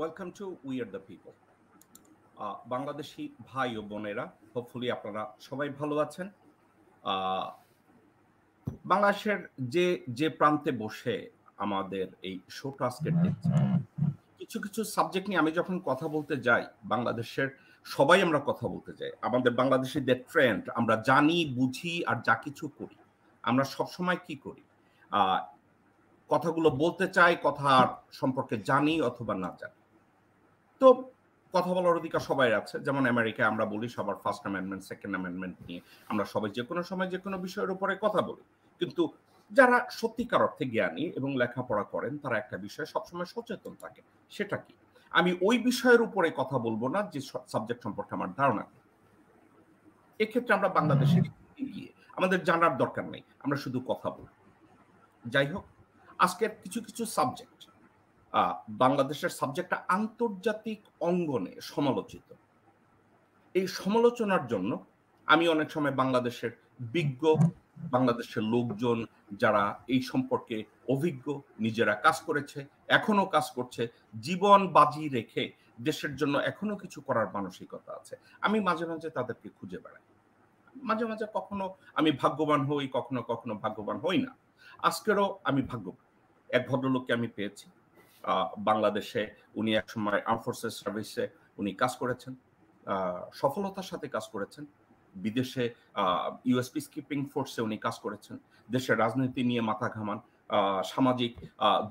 Welcome to we are the people. Bangladeshi ভাই ও বোনেরা, hopefully আপনারা সবাই ভালো আছেন। বাংলাদেশের যে যে প্রান্তে বসে আমাদের এই শোটা আজকে দেখছেন, কিছু কিছু সাবজেক্ট নিয়ে আমি যখন কথা বলতে যাই, বাংলাদেশের সবাই আমরা কথা বলতে যাই। আমাদের বাংলাদেশের ট্রেন্ড আমরা জানি, বুঝি আর যা কিছু করি, আমরা সবসময় কি করি, কথাগুলো বলতে চাই, কথার সম্পর্কে জানি অথবা না জানি। তো কথা বলার অধিকার সবাই আছে। যেমন আমেরিকায় আমরা বলি সবার ফার্স্ট অ্যামেন্ডমেন্ট, সেকেন্ড অ্যামেন্ডমেন্ট নিয়ে আমরা সবাই যে কোনো সময় যে কোনো বিষয়ের উপরে কথা বলি। কিন্তু যারা সত্যিকার অর্থে জ্ঞানী এবং লেখাপড়া করেন, তারা একটা বিষয়ে সবসময় সচেতন থাকে। সেটা কি? আমি ওই বিষয়ের উপরে কথা বলবো না যে সাবজেক্ট সম্পর্কে আমার ধারণা নেই। এক্ষেত্রে আমরা বাংলাদেশে গিয়ে আমাদের জানার দরকার নেই, আমরা শুধু কথা বলব। যাই হোক, আজকের কিছু কিছু সাবজেক্ট, বাংলাদেশের সাবজেক্টটা আন্তর্জাতিক অঙ্গনে সমালোচিত। এই সমালোচনার জন্য আমি অনেক সময় বাংলাদেশের বিজ্ঞ, বাংলাদেশের লোকজন যারা এই সম্পর্কে অভিজ্ঞ, নিজেরা কাজ করেছে, এখনো কাজ করছে, জীবন বাজি রেখে দেশের জন্য এখনো কিছু করার মানসিকতা আছে, আমি মাঝে মাঝে তাদেরকে খুঁজে বেড়াই। মাঝে মাঝে কখনো আমি ভাগ্যবান হই, কখনো কখনো ভাগ্যবান হই না। আজকেরও আমি ভাগ্যবান। এক ভদ্রলোককে আমি পেয়েছি বাংলাদেশে। উনি একসময় আর্ম ফোর্সেস সার্ভিসে উনি কাজ করেছেন, সফলতার সাথে কাজ করেছেন। বিদেশে ইউএস পিসকিপিং ফোর্সে উনি কাজ করেছেন। দেশের রাজনীতি নিয়ে মাথা ঘামান, সামাজিক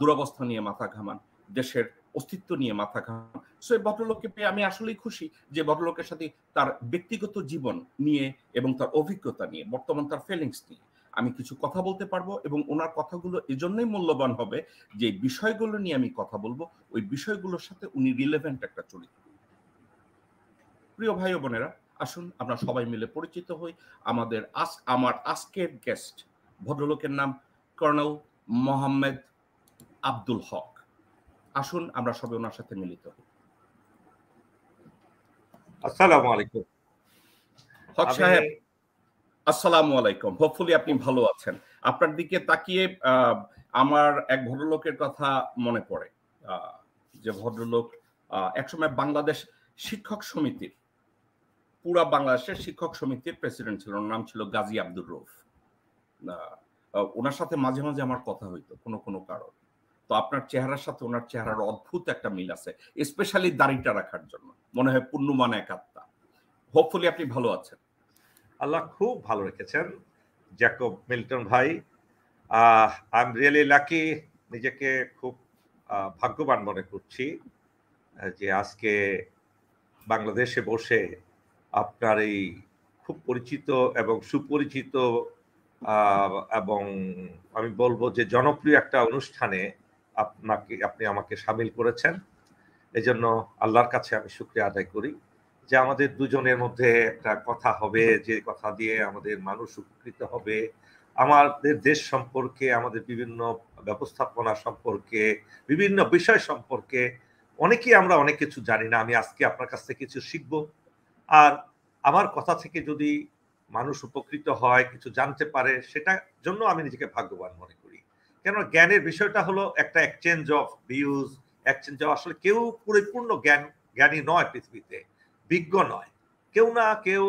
দুরবস্থা নিয়ে মাথা ঘামান, দেশের অস্তিত্ব নিয়ে মাথা ঘামান। সো এই ভদ্রলোককে পেয়ে আমি আসলেই খুশি যে ভদ্রলোকের সাথে তার ব্যক্তিগত জীবন নিয়ে এবং তার অভিজ্ঞতা নিয়ে, বর্তমান তার ফিলিংস নিয়ে আমি কিছু কথা বলতে পারবো, এবং ওনার কথাগুলো এজন্যই মূল্যবান হবে যে বিষয়গুলো নিয়ে আমি কথা বলবো, ওই বিষয়গুলোর সাথে উনি রিলেভেন্ট একটা চরিত্র। প্রিয় ভাই ও বোনেরা, আসুন আমরা সবাই মিলে পরিচিত হই। আমার আজকের গেস্ট, ভদ্রলোকের নাম কর্নেল মোহাম্মদ আব্দুল হক। আসুন আমরা সবাই ওনার সাথে মিলিত হই। আসসালামু আলাইকুম। হক সাহেব, আসসালামু আলাইকুম। হোপফুলি আপনি ভালো আছেন। আপনার দিকে তাকিয়ে আমার এক ভদ্রলোকের কথা মনে পড়ে, যে ভদ্রলোক একসময় বাংলাদেশ শিক্ষক সমিতির, পুরা বাংলাদেশের শিক্ষক সমিতির প্রেসিডেন্ট ছিল। ওনার নাম ছিল গাজী আব্দুর রউফ। ওনার সাথে মাঝে মাঝে আমার কথা হইতো কোনো কোনো কারণ। তো আপনার চেহারার সাথে ওনার চেহারার অদ্ভুত একটা মিল আছে, স্পেশালি দাড়িটা রাখার জন্য। মনে হয় পূর্ণমান এক আত্মা। হোপফুলি আপনি ভালো আছেন। আল্লাহ খুব ভালো রেখেছেন জ্যাকব মিল্টন ভাই। আই এম রিয়েলি লাকি, নিজেকে খুব ভাগ্যবান মনে করছি যে আজকে বাংলাদেশে বসে আপনার এই খুব পরিচিত এবং সুপরিচিত এবং আমি বলবো যে জনপ্রিয় একটা অনুষ্ঠানে আপনি আমাকে সামিল করেছেন। এজন্য আল্লাহর কাছে আমি শুকরিয়া আদায় করি যে আমাদের দুজনের মধ্যে একটা কথা হবে, যে কথা দিয়ে আমাদের মানুষ উপকৃত হবে, আমাদের দেশ সম্পর্কে, আমাদের বিভিন্ন ব্যবস্থাপনা সম্পর্কে, বিভিন্ন বিষয় সম্পর্কে অনেকেই আমরা অনেক কিছু জানি না। আমি আজকে আপনার কাছ থেকে কিছু শিখব, আর আমার কথা থেকে যদি মানুষ উপকৃত হয়, কিছু জানতে পারে, সেটার জন্য আমি নিজেকে ভাগ্যবান মনে করি। কেন, জ্ঞানের বিষয়টা হলো একটা exchange of views, exchange of, আসলে কেউ পরিপূর্ণ জ্ঞানী নয় পৃথিবীতে, বিজ্ঞ নয়। কেউ না কেউ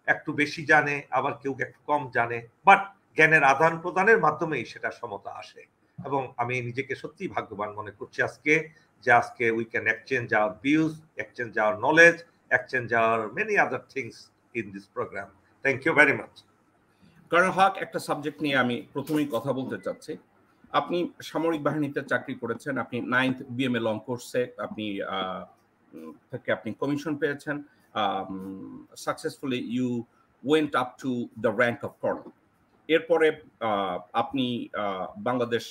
একটু বেশি জানে, আবার কেউ একটু কম জানে, বাট জ্ঞানের আদান প্রদানের মাধ্যমেই সেটা সমতা আসে। এবং আমি নিজেকে সত্যি ভাগ্যবান মনে করছি আজকে, যে আজকে we can exchange our views, exchange our knowledge, exchange our many other things in this program. Thank you very much. Colonel Haque, একটা সাবজেক্ট নিয়ে আমি প্রথমেই কথা বলতে চাচ্ছি। আপনি সামরিক বাহিনীতে চাকরি করেছেন, আপনি 9th বিএমএ লং কোর্সে আপনি কমিশন পেয়েছেন। Successfully you went up to the rank of colonel. এরপরে আপনি বাংলাদেশ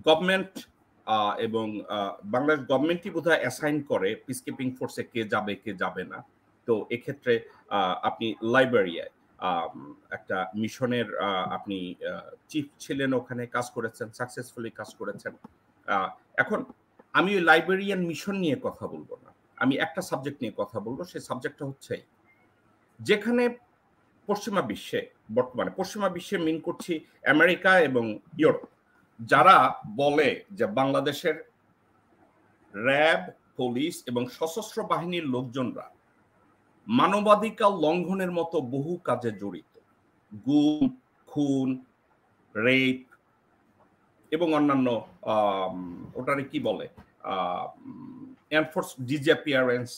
গভর্নমেন্ট এবং বাংলাদেশ গভর্নমেন্টই বোধহয় অ্যাসাইন করে পিসকিপিং ফোর্সে কে যাবে কে যাবে না। তো এক্ষেত্রে আপনি লাইব্রেরিয়ায় একটা মিশনের আপনি চিফ ছিলেন, ওখানে কাজ করেছেন, সাকসেসফুলি কাজ করেছেন। এখন আমি ওই লাইব্রেরিয়ান মিশন নিয়ে কথা বলবো না, আমি একটা সাবজেক্ট নিয়ে কথা বলবো। সেই সাবজেক্টটা হচ্ছে, যেখানে পশ্চিমা বিশ্বে, বর্তমানে পশ্চিমা বিশ্বে মিন করছি আমেরিকা এবং ইউরোপ, যারা বলে যে বাংলাদেশের র্যাব পুলিশ এবং সশস্ত্র বাহিনীর লোকজনরা মানবাধিকার লঙ্ঘনের মতো বহু কাজে জড়িত, গুম, খুন, রেপ এবং অন্যান্য ওটারে কি বলে এনফোর্স ডিসঅ্যাপিয়ারেন্স,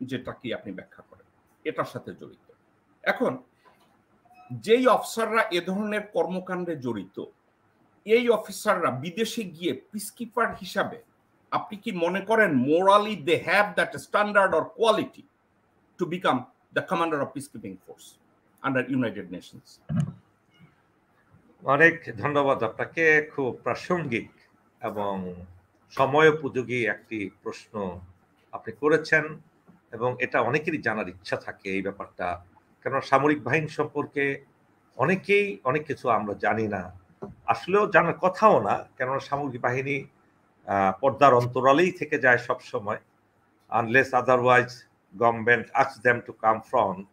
যেটা কি আপনি ব্যাখ্যা করেন, এটার সাথে জড়িত। এখন যেই অফিসাররা এ ধরনের কর্মকাণ্ডে জড়িত, এই অফিসাররা বিদেশে গিয়ে পিসকিপার হিসাবে আপনি কি মনে করেন morally they have that standard or quality to become the commander of peacekeeping force under United Nations? অনেক ধন্যবাদ আপনাকে, খুব প্রাসঙ্গিক এবং সময়োপযোগী একটি প্রশ্ন আপনি করেছেন, এবং এটা অনেকেরই জানার ইচ্ছা থাকে এই ব্যাপারটা, কেন সামরিক বাহিনী সম্পর্কে অনেকেই অনেক কিছু আমরা জানি না, আসলেও জানার কথাও না, কেননা সামরিক বাহিনী পর্দার অন্তরালেই থেকে যায় সব সময়, unless otherwise government ask them to come front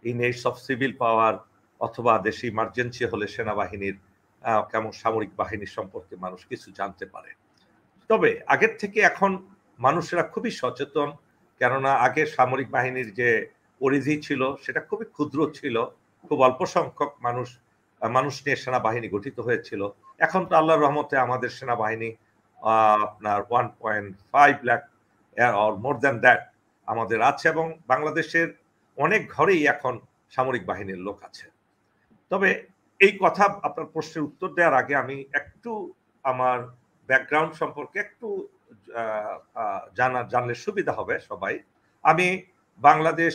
in aids of civil power, অথবা দেশে ইমার্জেন্সি হলে সেনাবাহিনীর কেমন সামরিক বাহিনী সম্পর্কে মানুষ কিছু জানতে পারে। তবে আগের থেকে এখন মানুষেরা খুবই সচেতন, কেননা আগে সামরিক বাহিনীর যে পরিধি ছিল সেটা খুবই ক্ষুদ্র ছিল, খুব অল্প সংখ্যক মানুষ নিয়ে সেনাবাহিনী গঠিত হয়েছিল। এখন তো আল্লাহর রহমতে আমাদের সেনাবাহিনী আপনার 1.5 lakh or more than that আমাদের আছে, এবং বাংলাদেশের অনেক ঘরেই এখন সামরিক বাহিনীর লোক আছে। তবে এই কথা আপনার প্রশ্নের উত্তর দেওয়ার আগে আমি একটু আমার ব্যাকগ্রাউন্ড সম্পর্কে একটু জানলে সুবিধা হবে সবাই। আমি বাংলাদেশ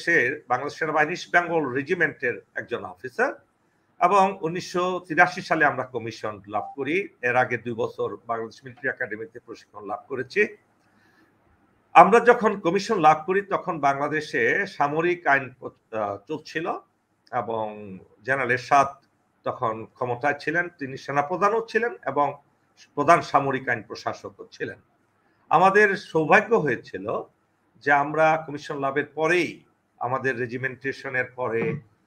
সেনাবাহিনী ইস্ট বেঙ্গল রেজিমেন্টের একজন অফিসার, এবং 1983 সালে আমরা কমিশন লাভ করি। এর আগে 2 বছর বাংলাদেশ মিলিটারি একাডেমিতে প্রশিক্ষণ লাভ করেছি। আমরা যখন কমিশন লাভ করি তখন বাংলাদেশে সামরিক আইন চলছিল, এবং জেনারেল এরশাদ তখন ক্ষমতায় ছিলেন, তিনি সেনাপ্রধানও ছিলেন এবং প্রধান সামরিক আইন প্রশাসকও ছিলেন। আমাদের সৌভাগ্য হয়েছিল যে আমরা কমিশন লাভের পরেই আমাদের রেজিমেন্টেশনের পরে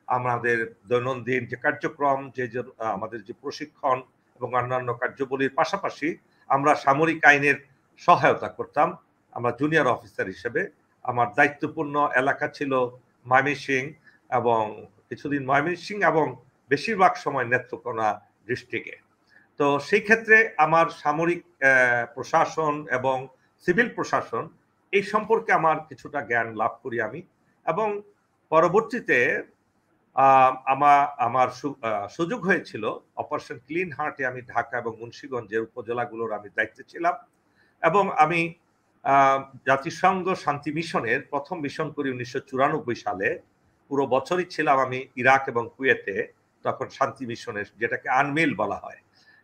আমাদের দৈনন্দিন যে কার্যক্রম, আমাদের যে প্রশিক্ষণ এবং অন্যান্য কার্যাবলীর পাশাপাশি আমরা সামরিক আইনের সহায়তা করতাম। আমরা জুনিয়র অফিসার হিসেবে আমার দায়িত্বপূর্ণ এলাকা ছিল ময়মনসিংহ, এবং কিছুদিন ময়মনসিংহ এবং বেশিরভাগ সময় নেত্রকোনা ডিস্ট্রিক্টে। তো সেই ক্ষেত্রে আমার সামরিক প্রশাসন এবং সিভিল প্রশাসন এই সম্পর্কে আমার কিছুটা জ্ঞান লাভ করি আমি, এবং পরবর্তীতে আমার সুযোগ হয়েছিল অপারেশন ক্লিন হার্টে আমি ঢাকা এবং মুন্সিগঞ্জের উপজেলাগুলোর আমি দায়িত্বে ছিলাম, এবং আমি জাতিসংঘ শান্তি মিশনের প্রথম মিশন করি 1994 সালে। পুরো বছরই ছিলাম আমি ইরাক এবং কুয়েতে, তখন শান্তি মিশনের, যেটাকে আনমিল বলা হয়,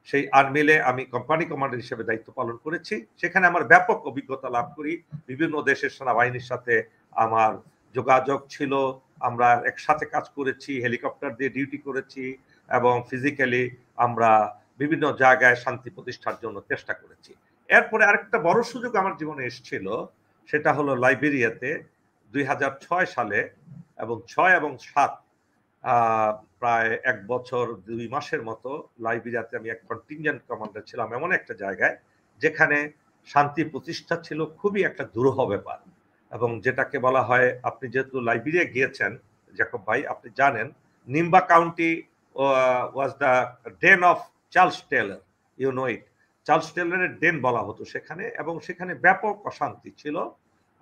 সেই আনমিলে আমি কোম্পানি কমান্ডার হিসেবে দায়িত্ব পালন করেছি। সেখানে আমার ব্যাপক অভিজ্ঞতা লাভ করি, বিভিন্ন দেশের সেনাবাহিনীর সাথে আমার যোগাযোগ ছিল, আমরা একসাথে কাজ করেছি, হেলিকপ্টার দিয়ে ডিউটি করেছি, এবং ফিজিক্যালি আমরা বিভিন্ন জায়গায় শান্তি প্রতিষ্ঠার জন্য চেষ্টা করেছি। এরপরে আরেকটা বড় সুযোগ আমার জীবনে এসেছিল, সেটা হলো লাইবেরিয়াতে 2006 সালে, এবং 6 এবং 7 প্রায় 1 বছর 2 মাসের মতো লাইবেরিয়াতে আমি এক কন্টিনজেন্ট কমান্ডার ছিলাম, এমন একটা জায়গায় যেখানে শান্তি প্রতিষ্ঠা ছিল খুবই একটা দুরূহ ব্যাপার, এবং যেটাকে বলা হয়, আপনি যেহেতু লাইবেরিয়া গিয়েছেন জ্যাকব ভাই, আপনি জানেন Nimba County was the den of Charles Taylor, you know it, Charles টেলরের ডেন বলা হতো সেখানে, এবং সেখানে ব্যাপক অশান্তি ছিল।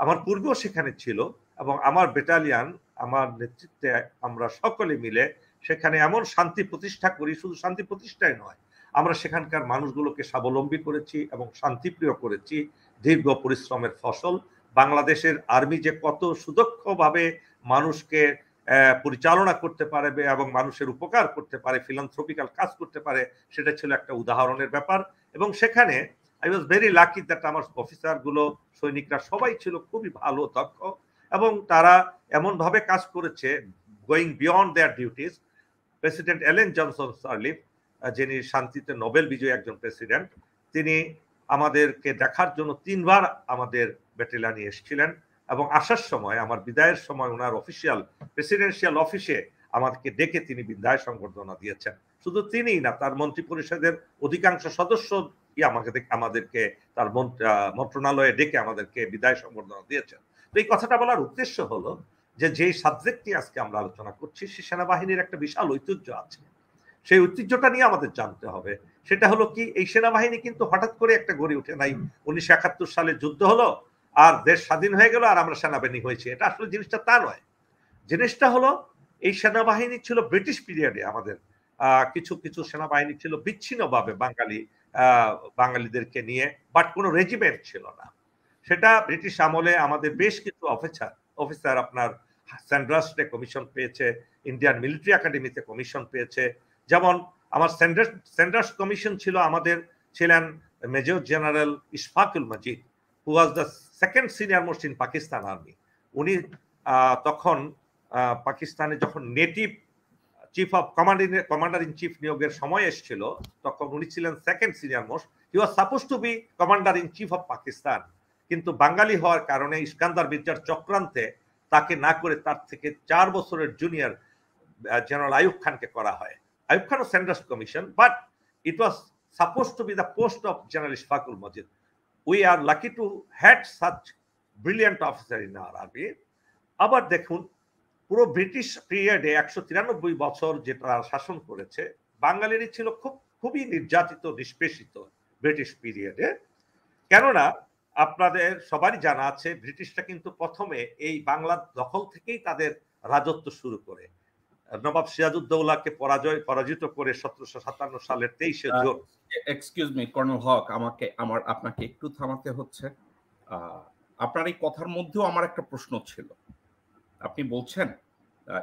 আমার পূর্বেও সেখানে ছিল, এবং আমার ব্যাটালিয়ান, আমার নেতৃত্বে আমরা সকলে মিলে সেখানে এমন শান্তি প্রতিষ্ঠা করি, শুধু শান্তি প্রতিষ্ঠাই নয়, আমরা সেখানকার মানুষগুলোকে স্বাবলম্বী করেছি এবং শান্তিপ্রিয় করেছি। দীর্ঘ পরিশ্রমের ফসল। বাংলাদেশের আর্মি যে কত সুদক্ষভাবে মানুষকে পরিচালনা করতে পারে এবং মানুষের উপকার করতে পারে, ফিলান্থ্রপিক্যাল কাজ করতে পারে, সেটা ছিল একটা উদাহরণের ব্যাপার। এবং সেখানে I was very lucky that আমার অফিসারগুলো, সৈনিকরা সবাই ছিল খুবই ভালো, দক্ষ, এবং তারা এমনভাবে কাজ করেছে, going beyond their duties. President এলেন জনসন সার্লিফ, যিনি শান্তিতে নোবেল বিজয়ী একজন প্রেসিডেন্ট, তিনি আমাদেরকে দেখার জন্য 3 বার আমাদের ব্যাটালিয়নে এসেছিলেন, এবং আসার সময়, আমার বিদায়ের সময়, ওনার অফিসিয়াল প্রেসিডেন্সিয়াল অফিসে আমাদেরকে ডেকে তিনি বিদায় সংবর্ধনা দিয়েছেন। শুধু তিনিই না, তার মন্ত্রী পরিষদের অধিকাংশ সদস্য আমাদেরকে তার মন্ত্রণালয়ে ডেকে আমাদেরকে বিদায় সম্বর্ধনা দিয়েছেন। তো এই কথাটা বলার উদ্দেশ্য হলো যে যেই সাবজেক্টটি আজকে আমরা আলোচনা করছি, সে সেনাবাহিনীর একটা বিশাল ঐতিহ্য আছে। সেই ঐতিহ্যটা নিয়ে আমাদের জানতে হবে। সেটা হলো কি, এই সেনাবাহিনী কিন্তু হঠাৎ করে একটা গড়ে উঠে নাই। 1971 সালে যুদ্ধ হলো আর দেশ স্বাধীন হয়ে গেল আর আমরা সেনাবাহিনী হয়েছি, এটা আসলে জিনিসটা তা নয়। জিনিসটা হলো এই সেনাবাহিনী ছিল ব্রিটিশ পিরিয়ডে, আমাদের কিছু কিছু সেনাবাহিনী ছিল বিচ্ছিন্নভাবে বাঙালিদেরকে নিয়ে, বাট কোনো রেজিমেন্ট ছিল না। সেটা ব্রিটিশ আমলে আমাদের বেশ কিছু অফিসার আপনার স্যান্ড্রাস্টে কমিশন পেয়েছে, ইন্ডিয়ান মিলিটারি একাডেমিতে কমিশন পেয়েছে। যেমন আমার স্যান্ড্রাস্ট কমিশন ছিল, আমাদের ছিলেন major general Ishfaqul Majid, who was the second senior most in Pakistan army. উনি তখন পাকিস্তানে যখন native chief of commander in chief নিয়োগের সময় এসেছিল, তখন উনি ছিলেন second senior most. He was suppose to be commander in chief of Pakistan, কিন্তু বাঙালি হওয়ার কারণে ইস্কান্দার মির্জার চক্রান্তে তাকে না করে তার থেকে 4 বছরের জুনিয়র জেনারেল আইয়ুব খানকে করা হয়। আইয়ুব খান ও Sanders commission, but it was suppose to be the post of general Ishfaqul Majid. We are lucky to had such brilliant officer in our army. আবার দেখুন, পুরো ব্রিটিশ পিরিয়ডে 193 বছর যেটা শাসন করেছে, বাঙালিরই ছিল খুবই নির্যাতিত, নিষ্পেষিত ব্রিটিশ পিরিয়ডে। কেননা আপনাদের সবারই জানা আছে, ব্রিটিশরা কিন্তু প্রথমে এই বাংলার দখল থেকেই তাদের রাজত্ব শুরু করে। নবাব সিরাজউদ্দৌলাকে পরাজিত করে 1757 সালের 23শে June. Excuse me colonel Haque, আপনাকে একটু থামাতে হচ্ছে। আপনার এই কথার মধ্যেও আমার একটা প্রশ্ন ছিল। আপনি বলছেন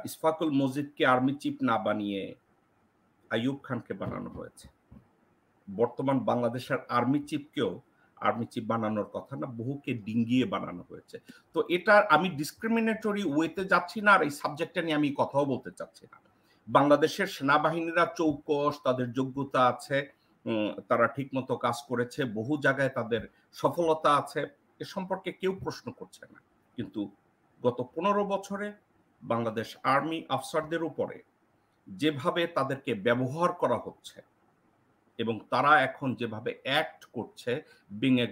ইশফাকুল মজিদকে আর্মি চিফ না বানিয়ে আইয়ুব খানকে বানানো হয়েছে। বর্তমান বাংলাদেশের আর্মি চিফকেও আর্মি চিফ বানানোর কথা না, বহুকে ডিঙ্গিয়ে বানানো হয়েছে। তো এটা আমি ডিসক্রিমিনেটরি ওয়েতে যাচ্ছি না, আর এই সাবজেক্টটা নিয়ে আমি কথাও বলতে চাচ্ছি না। বাংলাদেশের সেনাবাহিনীরা চৌকস, তাদের যোগ্যতা আছে, তারা ঠিকমতো কাজ করেছে, বহু জায়গায় তাদের সফলতা আছে, এ সম্পর্কে কেউ প্রশ্ন করছে না। কিন্তু গত 15 বছরে বাংলাদেশ আর্মি অফিসারদের উপরে যেভাবে তাদেরকে ব্যবহার করা হচ্ছে এবং তারা এখন যেভাবে অ্যাক্ট করছে, being a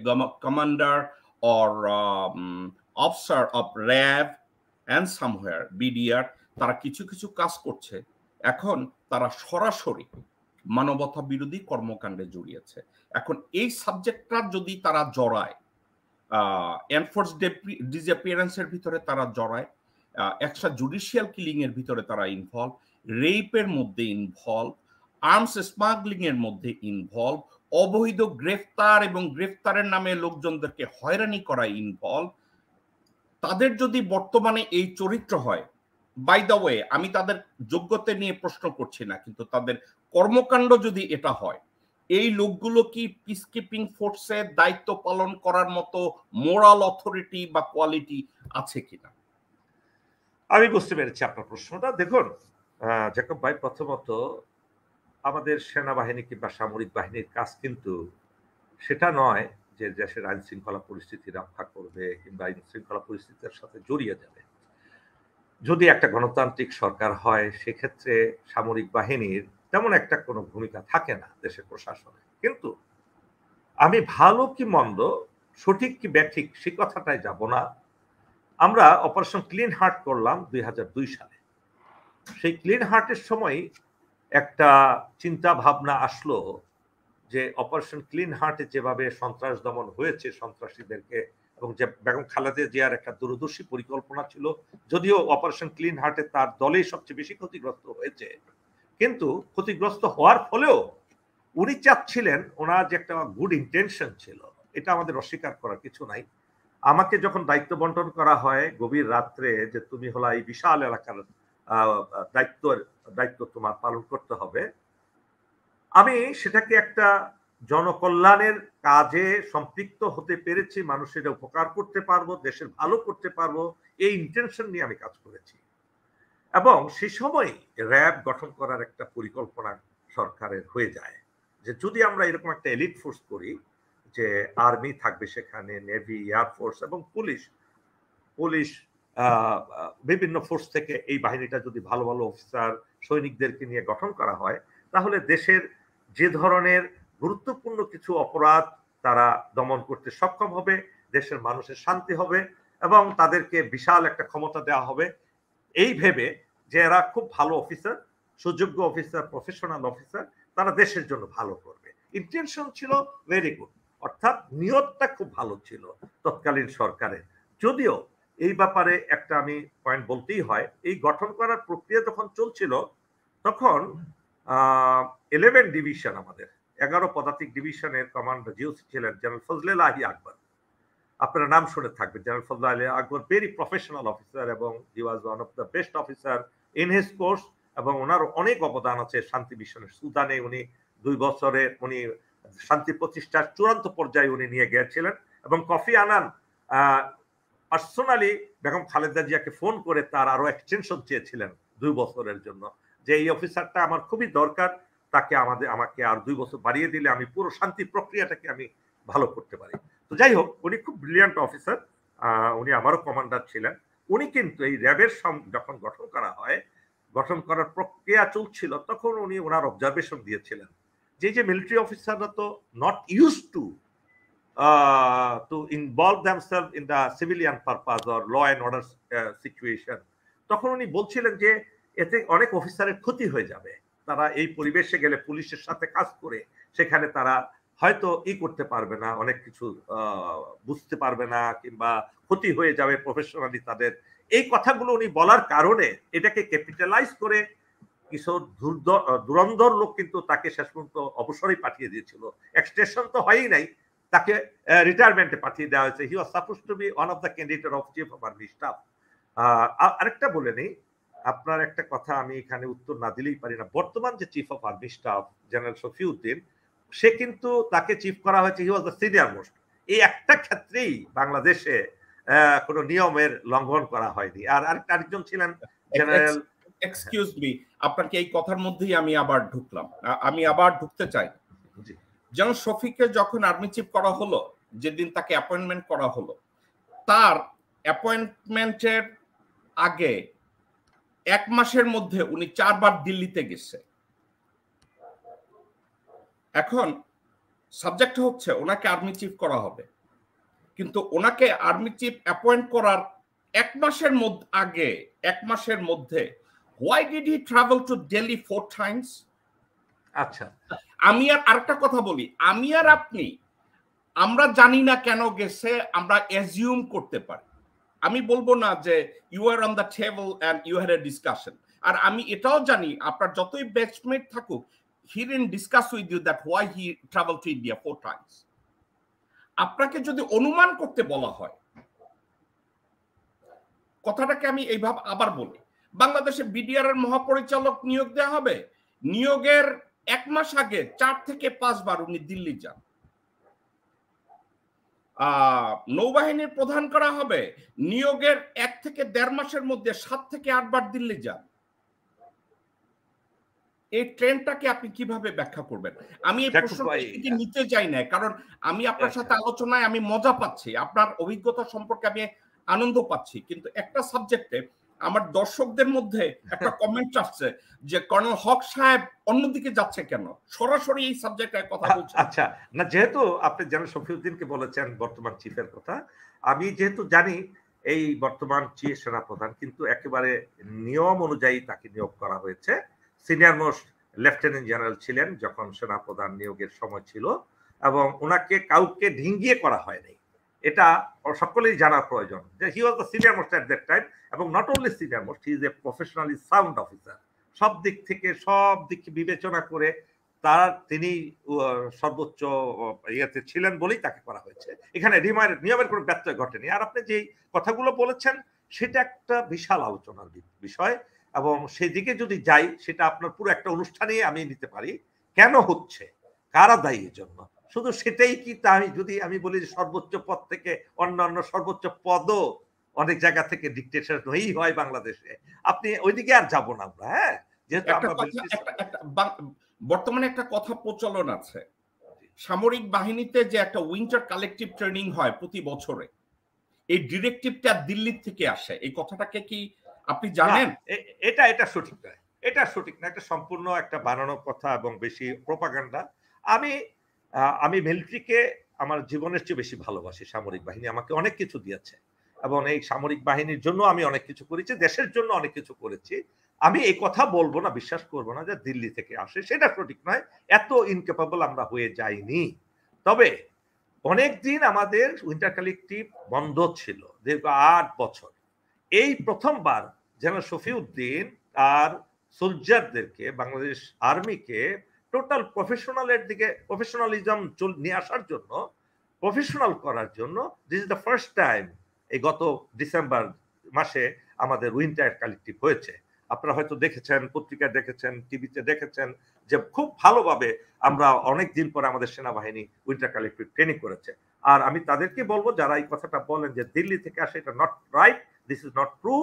commander or officer of RAB and somewhere BDR, তারা কিছু কিছু কাজ করছে, এখন তারা সরাসরি মানবতা বিরোধী কর্মকাণ্ডে জড়িয়েছে। এখন এই সাবজেক্টটা যদি তারা জড়ায়, এনফোর্স ডিসঅ্যাপিয়ারেন্সের ভিতরে তারা জড়ায়, এক্সট্রা জুডিশিয়াল কিলিং এর ভিতরে তারা ইনভলভ, রেপের মধ্যে ইনভলভ, আর্মস স্মাগলিং এর মধ্যে ইনভলভ, অবৈধ গ্রেফতার এবং গ্রেফতারের নামে লোকজনদেরকে হয়রানি করা ইনভলভ। তাদের যদি বর্তমানে এই চরিত্র হয়, বাই দ্য ওয়ে আমি তাদের যোগ্যতা নিয়ে প্রশ্ন করছি না, কিন্তু তাদের কর্মকাণ্ড যদি এটা হয়, এই লোকগুলো কি পিসকিপিং ফোর্সে দায়িত্ব পালন করার মতো মোরাল অথরিটি বা কোয়ালিটি আছে কিনা? আমি বুঝতে পেরেছি আপনার প্রশ্নটা। দেখুন জ্যাকব ভাই, প্রথমত আমাদের সেনাবাহিনী কিংবা সামরিক বাহিনীর কাজ কিন্তু সেটা নয় যে দেশের আইন শৃঙ্খলা পরিস্থিতি রক্ষা করবে কিংবা আইন শৃঙ্খলা পরিস্থিতির সাথে জড়িয়ে যাবে। যদি একটা গণতান্ত্রিক সরকার হয়, সেক্ষেত্রে সামরিক বাহিনীর তেমন একটা কোনো ভূমিকা থাকে না দেশের প্রশাসনে। কিন্তু আমি ভালো কি মন্দ, সঠিক কি ব্যাঠিক, সে কথাটাই যাব না। আমরা অপারেশন ক্লিন হার্ট করলাম 2002 সালে। সেই ক্লিন হার্টের সময় একটা চিন্তা ভাবনা আসলো যে অপারেশন ক্লিন হার্টে যেভাবে সন্ত্রাস দমন হয়েছে সন্ত্রাসীদেরকে, এবং যে বেগম খালেদা জিয়ার একটা দূরদর্শী পরিকল্পনা ছিল, যদিও অপারেশন ক্লিন হার্টে তার দলেই সবচেয়ে বেশি ক্ষতিগ্রস্ত হয়েছে, কিন্তু ক্ষতিগ্রস্ত হওয়ার ফলেও উনি চাচ্ছিলেন, ওনার যে একটা গুড ইন্টেনশন ছিল, এটা আমাদের অস্বীকার করার কিছু নাই। আমাকে যখন দায়িত্ব বন্টন করা হয় গভীর রাত্রে, যে তুমি হলো এই বিশাল এলাকার দায়িত্ব তোমার পালন করতে হবে, আমি সেটাকে একটা জনকল্যাণের কাজে সম্পৃক্ত হতে পেরেছি, মানুষের উপকার করতে পারবো, দেশের ভালো করতে পারবো, এই ইন্টেনশন নিয়ে আমি কাজ করেছি। এবং সেই সময় র্যাব গঠন করার একটা পরিকল্পনা সরকারের হয়ে যায়, যে যদি আমরা এরকম একটা এলিট ফোর্স করি, যে আর্মি থাকবে সেখানে, নেভি, এয়ারফোর্স এবং পুলিশ বিভিন্ন ফোর্স থেকে এই বাহিনীটা যদি ভালো ভালো অফিসার সৈনিকদেরকে নিয়ে গঠন করা হয়, তাহলে দেশের যে ধরনের গুরুত্বপূর্ণ কিছু অপরাধ তারা দমন করতে সক্ষম হবে, দেশের মানুষের শান্তি হবে এবং তাদেরকে বিশাল একটা ক্ষমতা দেওয়া হবে, এই ভেবে যে এরা খুব ভালো অফিসার, সুযোগ্য অফিসার, প্রফেশনাল অফিসার, তারা দেশের জন্য ভালো করবে। ইন্টেনশন ছিল ভেরি গুড, অর্থাৎ নিয়তটা খুব ভালো ছিল তৎকালীন সরকারের। যদিও এই ব্যাপারে একটা আমি পয়েন্ট বলতেই হয়, এই গঠন করার প্রক্রিয়া যখন চলছিল তখন 11 ডিভিশন, আমাদের 11 পদাতিক ডিভিশনের কমান্ডার জিওসি ছিলেন জেনারেল ফজলে লাহি আকবর। আপনারা নাম শুনে থাকবেন, জেনারেল ফজলে লাহি আকবর ভেরি প্রফেশনাল অফিসার এবং he was one of the best officer in his course, এবং ওনার অনেক অবদান আছে শান্তি মিশনের। সুদানে উনি 2 বছরে উনি শান্তি প্রতিষ্ঠার চূড়ান্ত পর্যায়ে উনি নিয়ে গিয়েছিলেন, এবং Kofi Annan personally Begum Khaleda জিয়াকে ফোন করে তার আরো এক্সটেনশন চেয়েছিলেন 2 বছরের জন্য, যে এই অফিসারটা আমার খুবই দরকার, তাকে আমাকে আর 2 বছর বাড়িয়ে দিলে আমি পুরো শান্তি প্রক্রিয়াটাকে আমি ভালো করতে পারি। তো যাই হোক, উনি খুব ব্রিলিয়ান্ট অফিসার, উনি আমারও কমান্ডার ছিলেন। উনি কিন্তু এই র্যাবের যখন গঠন করা হয়, গঠন করার প্রক্রিয়া চলছিল, তখন উনি ওনার অবজারভেশন দিয়েছিলেন যে মিলিটারি অফিসাররা তো not use to involve themselves in the civilian purpose or law and order situation. তখন উনি বলছিলেন যে এতে অনেক অফিসারের ক্ষতি হয়ে যাবে, তারা এই পরিবেশে গেলে পুলিশের সাথে কাজ করে সেখানে তারা হয়তো করতে পারবে না, অনেক কিছু বুঝতে পারবে না, কিংবা ক্ষতি হয়ে যাবে প্রফেশনালি তাদের। এই কথাগুলো উনি বলার কারণে এটাকে ক্যাপিটালাইজ করে কিছু ধুরন্ধর লোক কিন্তু তাকে শেষ পর্যন্ত অবসরে পাঠিয়ে দিয়েছিল। এক্সটেনশন তো হয়ই নাই, তাকে রিটায়ারমেন্টে পাঠিয়ে দেওয়া হয়েছে। He was suppose to be one of the candidate of chief of army staff. আরেকটা বলে নেই, আপনার একটা কথা আমি এখানে উত্তর না দিলেই পারি না। বর্তমান যে chief of army staff general Shafiuddin, সে কিন্তু তাকে চিফ করা হয়েছে, he was the senior most. এই একটা ক্ষেত্রেই বাংলাদেশে কোনো নিয়মের লঙ্ঘন করা হয়নি। আর আরেকজন ছিলেন জেনারেল, এক্সকিউজ মি, আপনাকে এই কথার মধ্যেই আমি আবার ঢুকলাম, আমি আবার ঢুকতে চাই। জেনারেল শফিককে যখন আর্মি চিফ করা হলো, যেদিন তাকে অ্যাপয়েন্টমেন্ট করা হলো, তার অ্যাপয়েন্টমেন্টের আগে 1 মাসের মধ্যে উনি 4 বার দিল্লিতে গেছে। এখন সাবজেক্ট হচ্ছে ওনাকে আর্মি চিফ করা হবে, কিন্তু ওনাকে আর্মি চিফ অ্যাপয়েন্ট করার 1 মাসের মধ্যে আগে 1 মাসের মধ্যে why did he travel to Delhi 4 times? আচ্ছা, আমি আর আরেকটা কথা বলি, আমি আর আপনি আমরা জানি না কেন গেছে, আমরা অ্যাজিউম করতে পারি। আমি বলবো না যে you are on the table and you had a discussion. আর আমি এটাও জানি আপনার যতই বেস্টমেট থাকুক, he didn't discuss with you that why he travel to India 4 times. আপনাকে যদি অনুমান করতে বলা হয়, কথাটাকে আমি এইভাবে আবার বলি, বাংলাদেশে বিডিআর এর মহাপরিচালক নিয়োগ দেওয়া হবে, নিয়োগের 1 মাস আগে 4 থেকে 5 বার উনি দিল্লি যান। নৌবাহিনীর প্রধান করা হবে, নিয়োগের 1 থেকে 1.5 মাসের মধ্যে 7 থেকে 8 বার দিল্লি যান। এই ট্রেন্ডটাকে আপনি কিভাবে ব্যাখ্যা করবেন? আমি এই প্রশ্নটা নিতে চাই না, কারণ আমি আপনার সাথে আলোচনায় আমি মজা পাচ্ছি, আপনার অভিজ্ঞতা সম্পর্কে আমি আনন্দ পাচ্ছি, কিন্তু একটা সাবজেক্টে আমার দর্শকদের মধ্যে একটা কমেন্ট আসছে যে কর্নেল হক সাহেব অন্যদিকে যাচ্ছে কেন, সরাসরি এই সাবজেক্টে কথা বলছেন। আচ্ছা, না যেহেতু আপনি জেনারেল শফিউদ্দিনকে বলেছেন বর্তমান চিফের কথা, আমি যেহেতু জানি এই বর্তমান চিফ সেনাপ্রধান কিন্তু একেবারে নিয়ম অনুযায়ী তাকে নিয়োগ করা হয়েছে। সিনিয়র মোস্ট লেফটেন্যান্ট জেনারেল ছিলেন যখন সেনাপ্রধান নিয়োগের সময় ছিল, এবং ওনাকে কাউকে ঢিঙ্গিয়ে করা হয়নি, এটা সকলেই জানার প্রয়োজন যে he was the senior most at that time. এবং not only senior most, he is a professionally sound officer. সব দিক বিবেচনা করে তিনি সর্বোচ্চ ইয়েতে ছিলেন বলেই তাকে করা হয়েছে। এখানে নিয়মের কোনো ব্যত্যয় ঘটেনি। আর আপনি যে কথাগুলো বলেছেন সেটা একটা বিশাল আলোচনার বিষয়, এবং সেই দিকে যদি যাই সেটা আপনার পুরো একটা অনুষ্ঠানে আমি নিতে পারি। কেন হচ্ছে, কারা দায়ী এর জন্য, শুধু সেটাই কি তাই? যদি আমি বলি যে সর্বোচ্চ পদ থেকে অন্যান্য সর্বোচ্চ পদও অনেক জায়গা থেকে ডিক্টেটর হয়েই হয় বাংলাদেশে, আপনি ওইদিকে আর যাব না আমরা। হ্যাঁ, যেহেতু বর্তমানে একটা কথা প্রচলন আছে, সামরিক বাহিনীতে যে একটা উইন্টার কালেকটিভ ট্রেনিং হয় প্রতি বছরে, এই ডিরেক্টিভটা দিল্লি থেকে আসে, এই কথাটাকে কি আপনি জানেন? এটা সঠিক নয়, এটা সঠিক না, এটা সম্পূর্ণ একটা বানানো কথা এবং বেশি প্রোপাগান্ডা। আমি মিলিটারিকে আমার জীবনের চেয়ে বেশি ভালোবাসি। সামরিক বাহিনী আমাকে অনেক কিছু দিয়েছে এবং এই সামরিক বাহিনীর জন্য আমি অনেক কিছু করেছি, দেশের জন্য অনেক কিছু করেছি। আমি এই কথা বলবো না, বিশ্বাস করবো না যে দিল্লি থেকে আসে, সেটা সঠিক নয়। এত ইনক্যাপাবল আমরা হয়ে যাইনি। তবে অনেকদিন আমাদের উইন্টার কালেক্টিভ বন্ধ ছিল, দীর্ঘ 8 বছর। এই প্রথমবার জেনারেল শফিউদ্দিন আর সোলজারদেরকে, বাংলাদেশ আর্মিকে টোটাল প্রফেশনালের দিকে, প্রফেশনালিজম নিয়ে আসার জন্য, প্রফেশনাল করার জন্য, this is the first time এই গত ডিসেম্বর মাসে আমাদের উইন্টার কালেক্টিভ হয়েছে। আপনারা হয়তো দেখেছেন, পত্রিকায় দেখেছেন, টিভিতে দেখেছেন যে খুব ভালোভাবে আমরা অনেক দিন পরে আমাদের সেনাবাহিনী উইন্টার কালেক্টিভ ট্রেনিং করেছে। আর আমি তাদেরকে বলবো যারা এই কথাটা বলেন যে দিল্লি থেকে আসে, এটা not right, this is not true.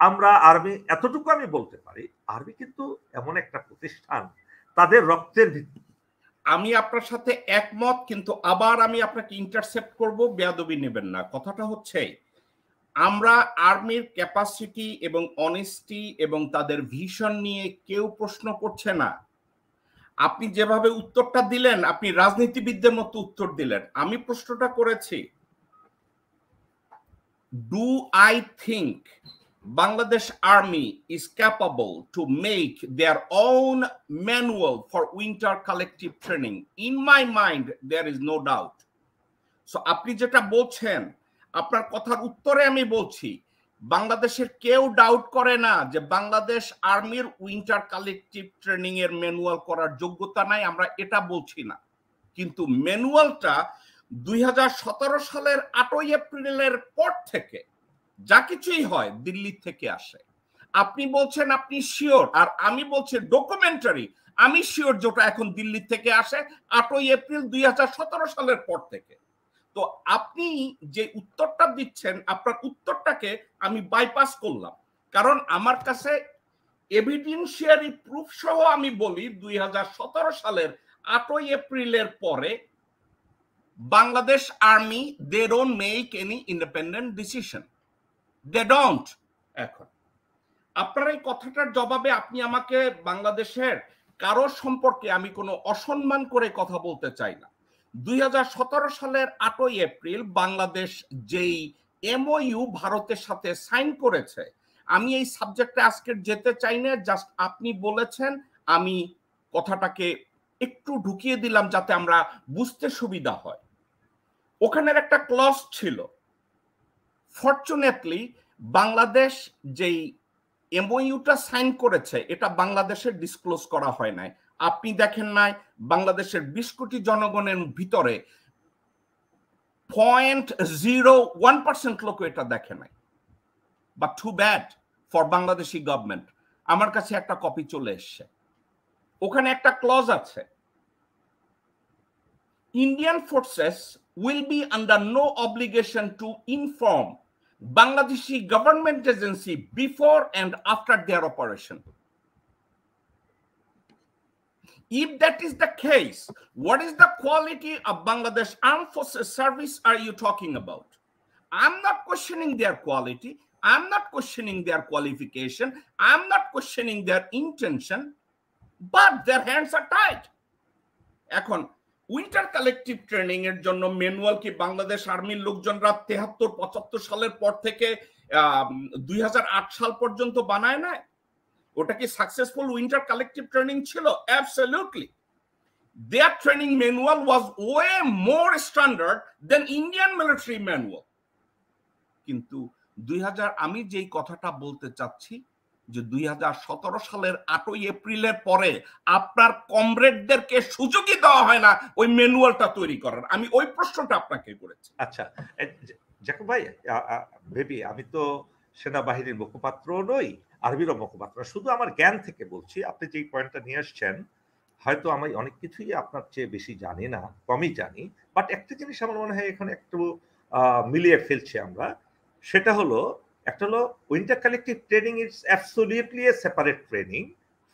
আমরা আর্মি, এতটুকু আমি বলতে পারি, আর্মি কিন্তু এমন একটা প্রতিষ্ঠান, তাদের রক্তের ভিত্তি। আমি আপনার সাথে একমত, কিন্তু আবার আমি আপনাকে ইন্টারসেপ্ট করব, বেয়াদবি নেবেন না। কথাটা হচ্ছে আমরা আর্মির ক্যাপাসিটি এবং অনেস্টি এবং তাদের ভিশন নিয়ে কেউ প্রশ্ন করছে না। আপনি যেভাবে উত্তরটা দিলেন, আপনি রাজনীতিবিদদের মতো উত্তর দিলেন। আমি প্রশ্নটা করেছি, do I think Bangladesh Army is capable to make their own manual for winter collective training? In my mind, there is no doubt. So আপনি যেটা বলছেন, আপনার কথার উত্তরে আমি বলছি, বাংলাদেশের কেউ ডাউট করে না যে বাংলাদেশ আর্মির উইন্টার কালেকটিভ ট্রেনিং এর ম্যানুয়াল করার যোগ্যতা নাই, আমরা এটা বলছি না। কিন্তু ম্যানুয়ালটা 2017 সালের 8ই এপ্রিলের পর থেকে যা কিছুই হয় দিল্লি থেকে আসে। আপনি বলছেন আপনি শিওর, আর আমি বলছি ডকুমেন্টারি, আমি শিওর যেটা এখন দিল্লি থেকে আসে 8ই এপ্রিল 2017 সালের পর থেকে। তো আপনি যে উত্তরটা দিচ্ছেন, আপনার উত্তরটাকে আমি বাইপাস করলাম, কারণ আমার কাছে এভিডেন্সিয়ারি প্রুফ সহ আমি বলি 2017 সালের 8ই এপ্রিলের পরে Bangladesh army they don't make any independent decision, they don't. এখন আপনার এই কথাটার জবাবে আপনি আমাকে বাংলাদেশের কারো সম্পর্কে আমি কোনো অসম্মান করে কথা বলতে চাই না। 2017 সালের 8ই এপ্রিল বাংলাদেশ যেই এমওইউ ভারতের সাথে সাইন করেছে, আমি এই সাবজেক্টে আজকে যেতে চাই না, জাস্ট আপনি বলেছেন, আমি কথাটাকে একটু ঢুকিয়ে দিলাম যাতে আমরা বুঝতে সুবিধা হয়। ওখানের একটা ক্লজ ছিল, ফরচুনেটলি বাংলাদেশ যেই এমওইউটা সাইন করেছে এটা বাংলাদেশের ডিসক্লোজ করা হয় নাই। আপনি দেখেন নাই, বাংলাদেশের 20 কোটি জনগণের ভিতরে 0.01% লোক এটা দেখে নাই। But too bad for Bangladeshi government, আমার কাছে একটা কপি চলে এসছে। ওখানে একটা ক্লজ আছে, Indian forces will be under no obligation to inform Bangladeshi government agency before and after their operation. If that is the case, what is the quality of Bangladesh Armed Forces service are you talking about? I'm not questioning their quality, I'm not questioning their qualification, I'm not questioning their intention, but their hands are tied. এখন winter collective training এর জন্য manual কি বাংলাদেশ আর্মির লোকজনরা 73-75 সালের পর থেকে 2008 সাল পর্যন্ত বানায় না? ওটা কি সাকসেসফুল উইন্টার কালেকটিভ ট্রেনিং ছিল? অ্যাবসলিউটলি। দেয়ার ট্রেনিং ম্যানুয়াল ওয়াজ ওয়ে মোর স্ট্যান্ডার্ড দেন ইন্ডিয়ান মিলিটারি ম্যানুয়াল। কিন্তু আমি যেই কথাটা বলতে চাচ্ছি যে 2017 সালের 8ই এপ্রিলের পরে আপনার কমরেডদেরকে সুযোগই দেওয়া হয় না ওই ম্যানুয়ালটা তৈরি করার। আমি ওই প্রশ্নটা আপনাকে করেছি। আচ্ছা জ্যাকব ভাই, বেবি আমি তো সেনাবাহিনীর মুখপাত্র নই, আর্মিরও মুখপাত্র, শুধু আমার জ্ঞান থেকে বলছি। আপনি যে পয়েন্টটা নিয়ে আসছেন, হয়তো আমি অনেক কিছুই আপনার চেয়ে বেশি জানি না, কমই জানি, বাট একটা জিনিস আমার মনে হয় এখানে একটু মিলিয়ে ফেলছি আমরা। সেটা হলো, একটা হলো winter collective training is absolutely a separate training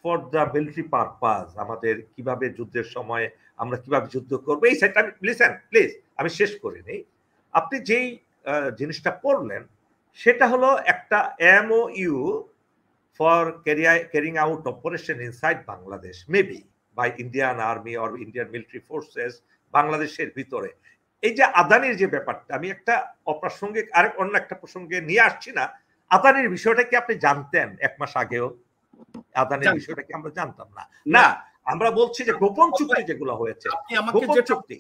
for the military purpose. আমাদের কিভাবে যুদ্ধের সময় আমরা কিভাবে যুদ্ধ করবো, এই সেটা আমি লিসেন প্লিজ আমি শেষ করে নেই। আপনি যেই জিনিসটা পড়লেন সেটা হলো একটা MoU for carrying out operation inside Bangladesh, maybe by Indian army or Indian military forces বাংলাদেশের ভিতরে। এই যে আদানির যে ব্যাপারটা, আমি একটা অপ্রাসঙ্গিক আরেক অন্য একটা প্রসঙ্গে নিয়ে আসছি না, আদানির বিষয়টা কি আপনি জানতেন 1 মাস আগেও? আদানির বিষয়টা কি আমরা জানতাম না? না, আমরা বলছি যে গোপন চুক্তি যেগুলো হয়েছে, গোপন চুক্তি।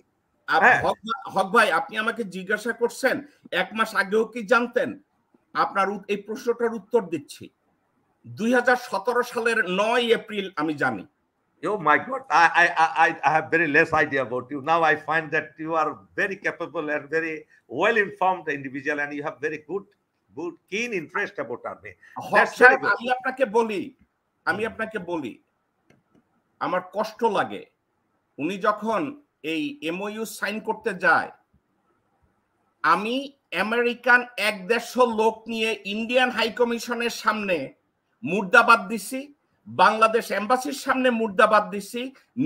হক ভাই, আপনি আমাকে জিজ্ঞাসা করছেন 1 মাস আগেও কি জানতেন? আপনার এই প্রশ্নটার উত্তর দিচ্ছি। 2017 সালের 9 এপ্রিল আমি জানি। Oh my God, I have very less idea about you. Now I find that you are very capable and very well informed individual, and you have very good keen interest about army. আমি আপনাকে বলি আমার কষ্ট লাগে, উনি যখন এই MoU sign করতে যায়, আমি আমেরিকান 150 লোক নিয়ে ইন্ডিয়ান হাই কমিশনের সামনে মুর্দাবাদ দিছি, বাংলাদেশ এম্বাসির সামনে মুর্দাবাদ দিছি,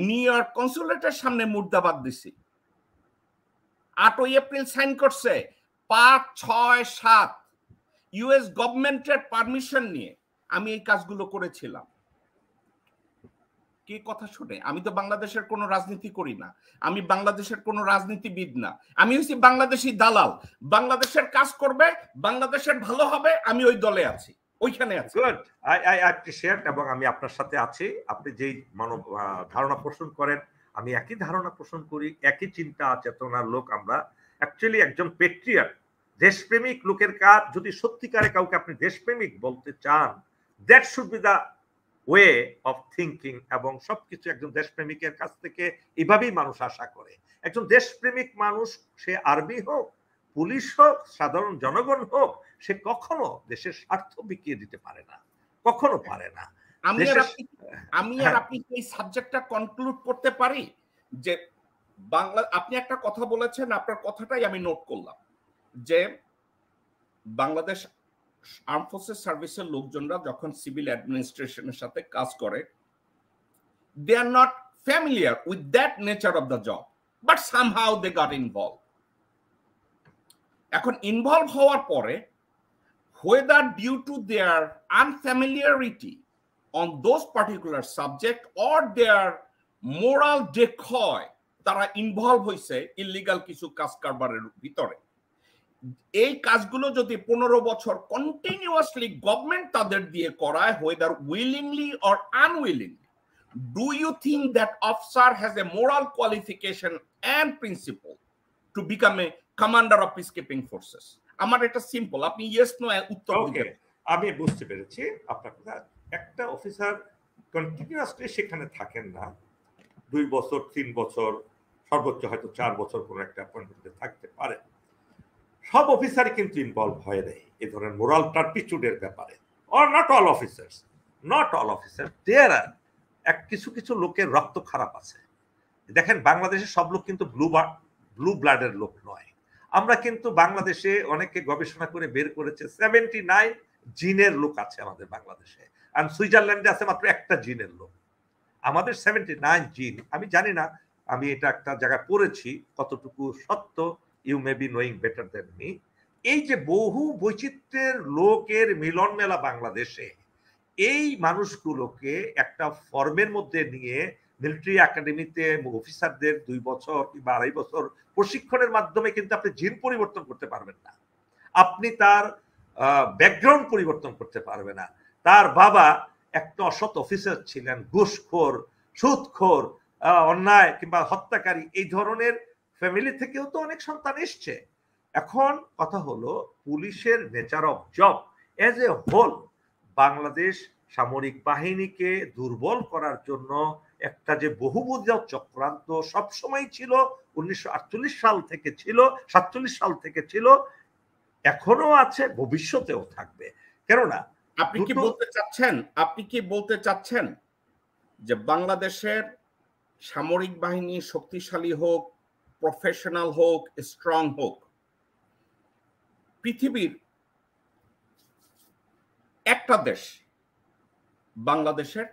নিউ ইয়র্ক কনসুলেটের সামনে মুর্দাবাদ দিছি। 8 এপ্রিল সাইন করছে, 5, 6, 7 ইউএস গভর্নমেন্টের পারমিশন নিয়ে আমি এই কাজগুলো করেছিলাম। কি কথা শুনে? আমি তো বাংলাদেশের কোনো রাজনীতি করি না, আমি বাংলাদেশের কোনো রাজনীতিবিদ না, আমি হচ্ছি বাংলাদেশি দালাল। বাংলাদেশের কাজ করবে, বাংলাদেশের ভালো হবে, আমি ওই দলে আছি, ওইখানে আছি। গুড, আই অ্যাপ্রিশিয়েট, এবং আমি আপনার সাথে আছি। আপনি যেই মানব ধারণা পোষণ করেন, আমি একই ধারণা পোষণ করি, একই চিন্তা চেতনার লোক আমরা। অ্যাকচুয়ালি একজন পেট্রিয়ট, দেশপ্রেমিক লোকের কাজ, যদি সত্যিকারে কাউকে আপনি দেশপ্রেমিক বলতে চান, that should be the way of thinking, এবং সবকিছু একজন দেশপ্রেমিকের কাছ থেকে এভাবেই মানুষ আশা করে। একজন দেশপ্রেমিক মানুষ, সে আর্মি হোক, পুলিশ হোক, সাধারণ জনগণ হোক, সে কখনো দেশের স্বার্থ বিকিয়ে দিতে পারে না, কখনো পারে না। আমি আর আপনি এই সাবজেক্টটা কনক্লুড করতে পারি যে বাংলা, আপনি একটা কথা বলেছেন, আপনার কথাটাই আমি নোট করলাম, যে বাংলাদেশ আর্ম ফোর্সেস সার্ভিসের লোকজনরা যখন সিভিল অ্যাডমিনিস্ট্রেশনের সাথে কাজ করে, they are not familiar with that nature of the job, but somehow they got involve. এখন ইনভলভ হওয়ার পরে, whether due to their unfamiliarity on those particular subject or their moral decoy, তারা ইনভলভ হয়েছে illegal কিছু কাজ কারবারের ভিতরে। এই কাজগুলো যদি 15 বছর কন্টিনিউয়াসলি গভর্নমেন্ট তাদের দিয়ে করায়, whether willingly or unwillingly, do you think that officer has a moral qualification and principle to become a commander of peacekeeping forces? আমার এটা সিম্পল, আপনি ইয়েস নো উত্তর দিবেন। আমি বুঝতে পেরেছি আপনার কথা। একটা অফিসার কন্টিনিউয়াসলি সেখানে থাকেন না, 2 বছর 3 বছর, সর্বোচ্চ হয়তো 4 বছর কোন একটা অ্যাপয়েন্টমেন্টে থাকতে পারে। সব অফিসারই কিন্তু ইনভলভ হয়ে নেই এই ধরনের মোরাল টার্পিচুডের ব্যাপারে, or not all officers, not all officer, there are কিছু কিছু লোকের রক্ত খারাপ আছে। দেখেন, বাংলাদেশের সব লোক কিন্তু ব্লু ব্লাডের লোক নয়। আমরা কিন্তু বাংলাদেশে অনেকে গবেষণা করে বের করেছে 79 জিনের লোক আছে আমাদের বাংলাদেশে, আর সুইজারল্যান্ডে আছে মাত্র 1টা জিনের লোক। আমাদের 79 জিন। আমি জানি না, আমি এটা একটা জায়গায় পড়েছি, কতটুকু সত্য, you may be knowing better than me. এই যে বহু বৈচিত্র্যের লোকের মিলন মেলা বাংলাদেশে, এই মানুষগুলোকে একটা ফর্মের মধ্যে নিয়ে মিলিটারি একাডেমিতে অফিসারদের 2 বছর কিংবা 2.5 বছর প্রশিক্ষণের মাধ্যমে কিন্তু আপনি জিন পরিবর্তন করতে পারবেন না, আপনি তার ব্যাকগ্রাউন্ড পরিবর্তন করতে পারবে না। তার বাবা একটা অসৎ অফিসার ছিলেন, ঘুষখোর, সুদখোর, অন্যায় কিংবা হত্যাকারী, এই ধরনের ফ্যামিলি থেকেও তো অনেক সন্তান এসছে। এখন কথা হলো, পুলিশের nature of job as a whole, Bangladesh সামরিক বাহিনীকে দুর্বল করার জন্য একটা যে বহুবিধ চক্রান্ত সবসময় ছিল, 1948 সাল থেকে ছিল, 47 সাল থেকে ছিল, এখনো আছে, ভবিষ্যতেও থাকবে। কেননা আপনি কি বলতে চাচ্ছেন যে বাংলাদেশের সামরিক বাহিনী শক্তিশালী হোক, প্রফেশনাল হোক, স্ট্রং হোক, পৃথিবীর একটা দেশ বাংলাদেশের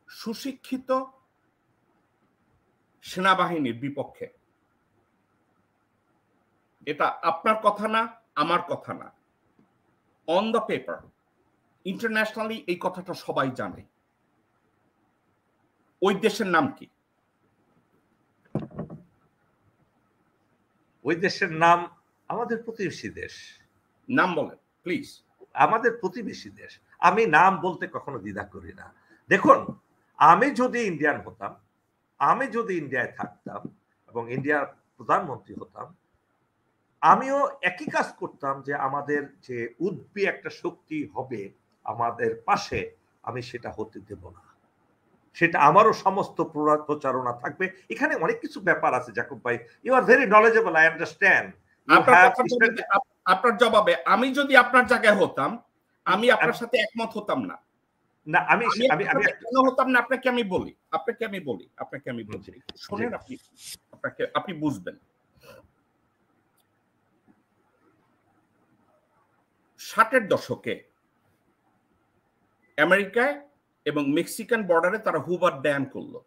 সুশিক্ষিত সেনাবাহিনীর বিপক্ষে? এটা আপনার কথা না, আমার কথা না, অন দ্য পেপার ইন্টারন্যাশনালি এই কথাটা সবাই জানে। ওই দেশের নাম কি? ওই দেশের নাম আমাদের প্রতিবেশী দেশ। নাম বলেন প্লিজ। আমাদের প্রতিবেশী দেশ। আমি নাম বলতে কখনো দ্বিধা করি না। দেখুন, আমি যদি ইন্ডিয়ান হতাম, আমি যদি ইন্ডিয়ায় থাকতাম এবং ইন্ডিয়ার প্রধানমন্ত্রী হতাম, আমিও একই কাজ করতাম, যে আমাদের যে উদ্বি একটা শক্তি হবে আমাদের পাশে, আমি সেটা হতে দেব না। সেটা আমারও সমস্ত প্রচারণা থাকবে। এখানে অনেক কিছু ব্যাপার আছে জাকুব ভাই। You are very knowledgeable, I understand. আপনার জবাবে আমি যদি আপনার জায়গায় হতাম, আমি আপনার সাথে একমত হতাম না। না, আমি কেন হতাম না আপনাকে আমি বলি। শোনেন, আপনি বুঝবেন। 60-এর দশকে আমেরিকায় এবং মেক্সিকান বর্ডারে তারা হুভার ড্যাম করলো।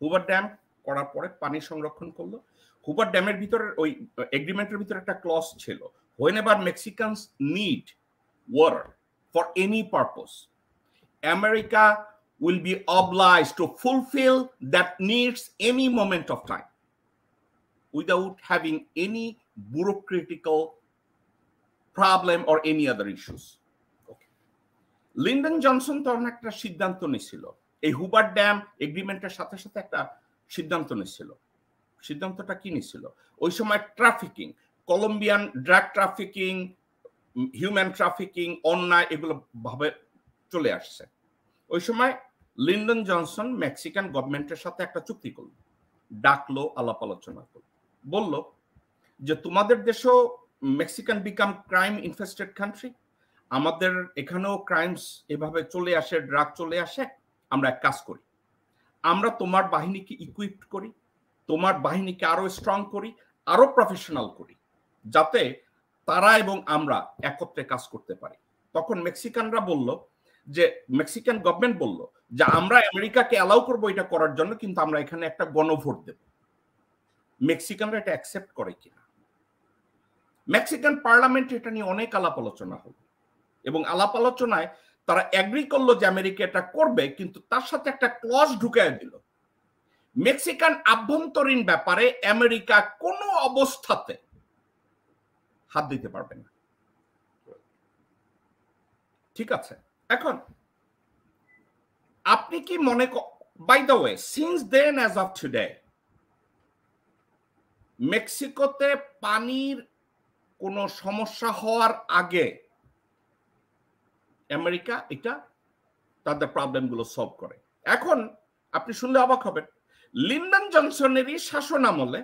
হুভার ড্যাম করার পরে পানি সংরক্ষণ করলো। হুভার ড্যামের ভিতরে ওই এগ্রিমেন্টের ভিতরে একটা ক্লজ ছিল, whenever Mexicans need water for any purpose, America will be obliged to fulfill that needs any moment of time without having any bureaucratical problem or any other issues. Lyndon Johnson তখন একটা সিদ্ধান্ত নিয়েছিল, এই Hoover dam এগ্রিমেন্টের সাথে সাথে একটা সিদ্ধান্ত নিয়েছিল। সিদ্ধান্তটা কি নিয়েছিল? ওই সময় trafficking, Colombian drug trafficking, human trafficking, অন্যায়, এগুলো ভাবে চলে আসছে। ওই সময় লিন্ডন জনসন মেক্সিকান গভর্নমেন্টের সাথে একটা চুক্তি করলো, ডাকলো, আলাপ আলোচনা করলো, বলল যে তোমাদের দেশেও Mexican become crime infested country, আমাদের এখানেও ক্রাইমস এভাবে চলে আসে, ড্রাগ চলে আসে, আমরা এক কাজ করি, আমরা তোমার বাহিনীকে ইকুইপড করি, তোমার বাহিনীকে আরো স্ট্রং করি, আরো প্রফেশনাল করি, যাতে তারা এবং আমরা একত্রে কাজ করতে পারি। তখন মেক্সিকানরা বলল যে, মেক্সিকান গভর্নমেন্ট বলল যে আমরা আমেরিকাকে অ্যালাউ করবো এটা করার জন্য, কিন্তু আমরা এখানে একটা গণভোট দেব। মেক্সিকানরা এটা অ্যাকসেপ্ট করে কিনা? মেক্সিকান পার্লামেন্টে এটা নিয়ে অনেক আলাপ আলোচনা হলো এবং আলাপ আলোচনায় তারা এগ্রি করলো যে আমেরিকা এটা করবে, কিন্তু তার সাথে একটা ক্লজ ঢুকায় দিল, মেক্সিকান আভ্যন্তরীণ ব্যাপারে আমেরিকা কোনো অবস্থাতে হাত দিতে পারবে না। ঠিক আছে, এখন আপনি কি মনে, by the way, since then as of today মেক্সিকোতে পানির কোনো সমস্যা হওয়ার আগে আমেরিকা এটা তাদের প্রবলেমগুলো সলভ করে। এখন আপনি শুনলে অবাক হবেন, লিন্ডন জনসনেরই শাসন আমলে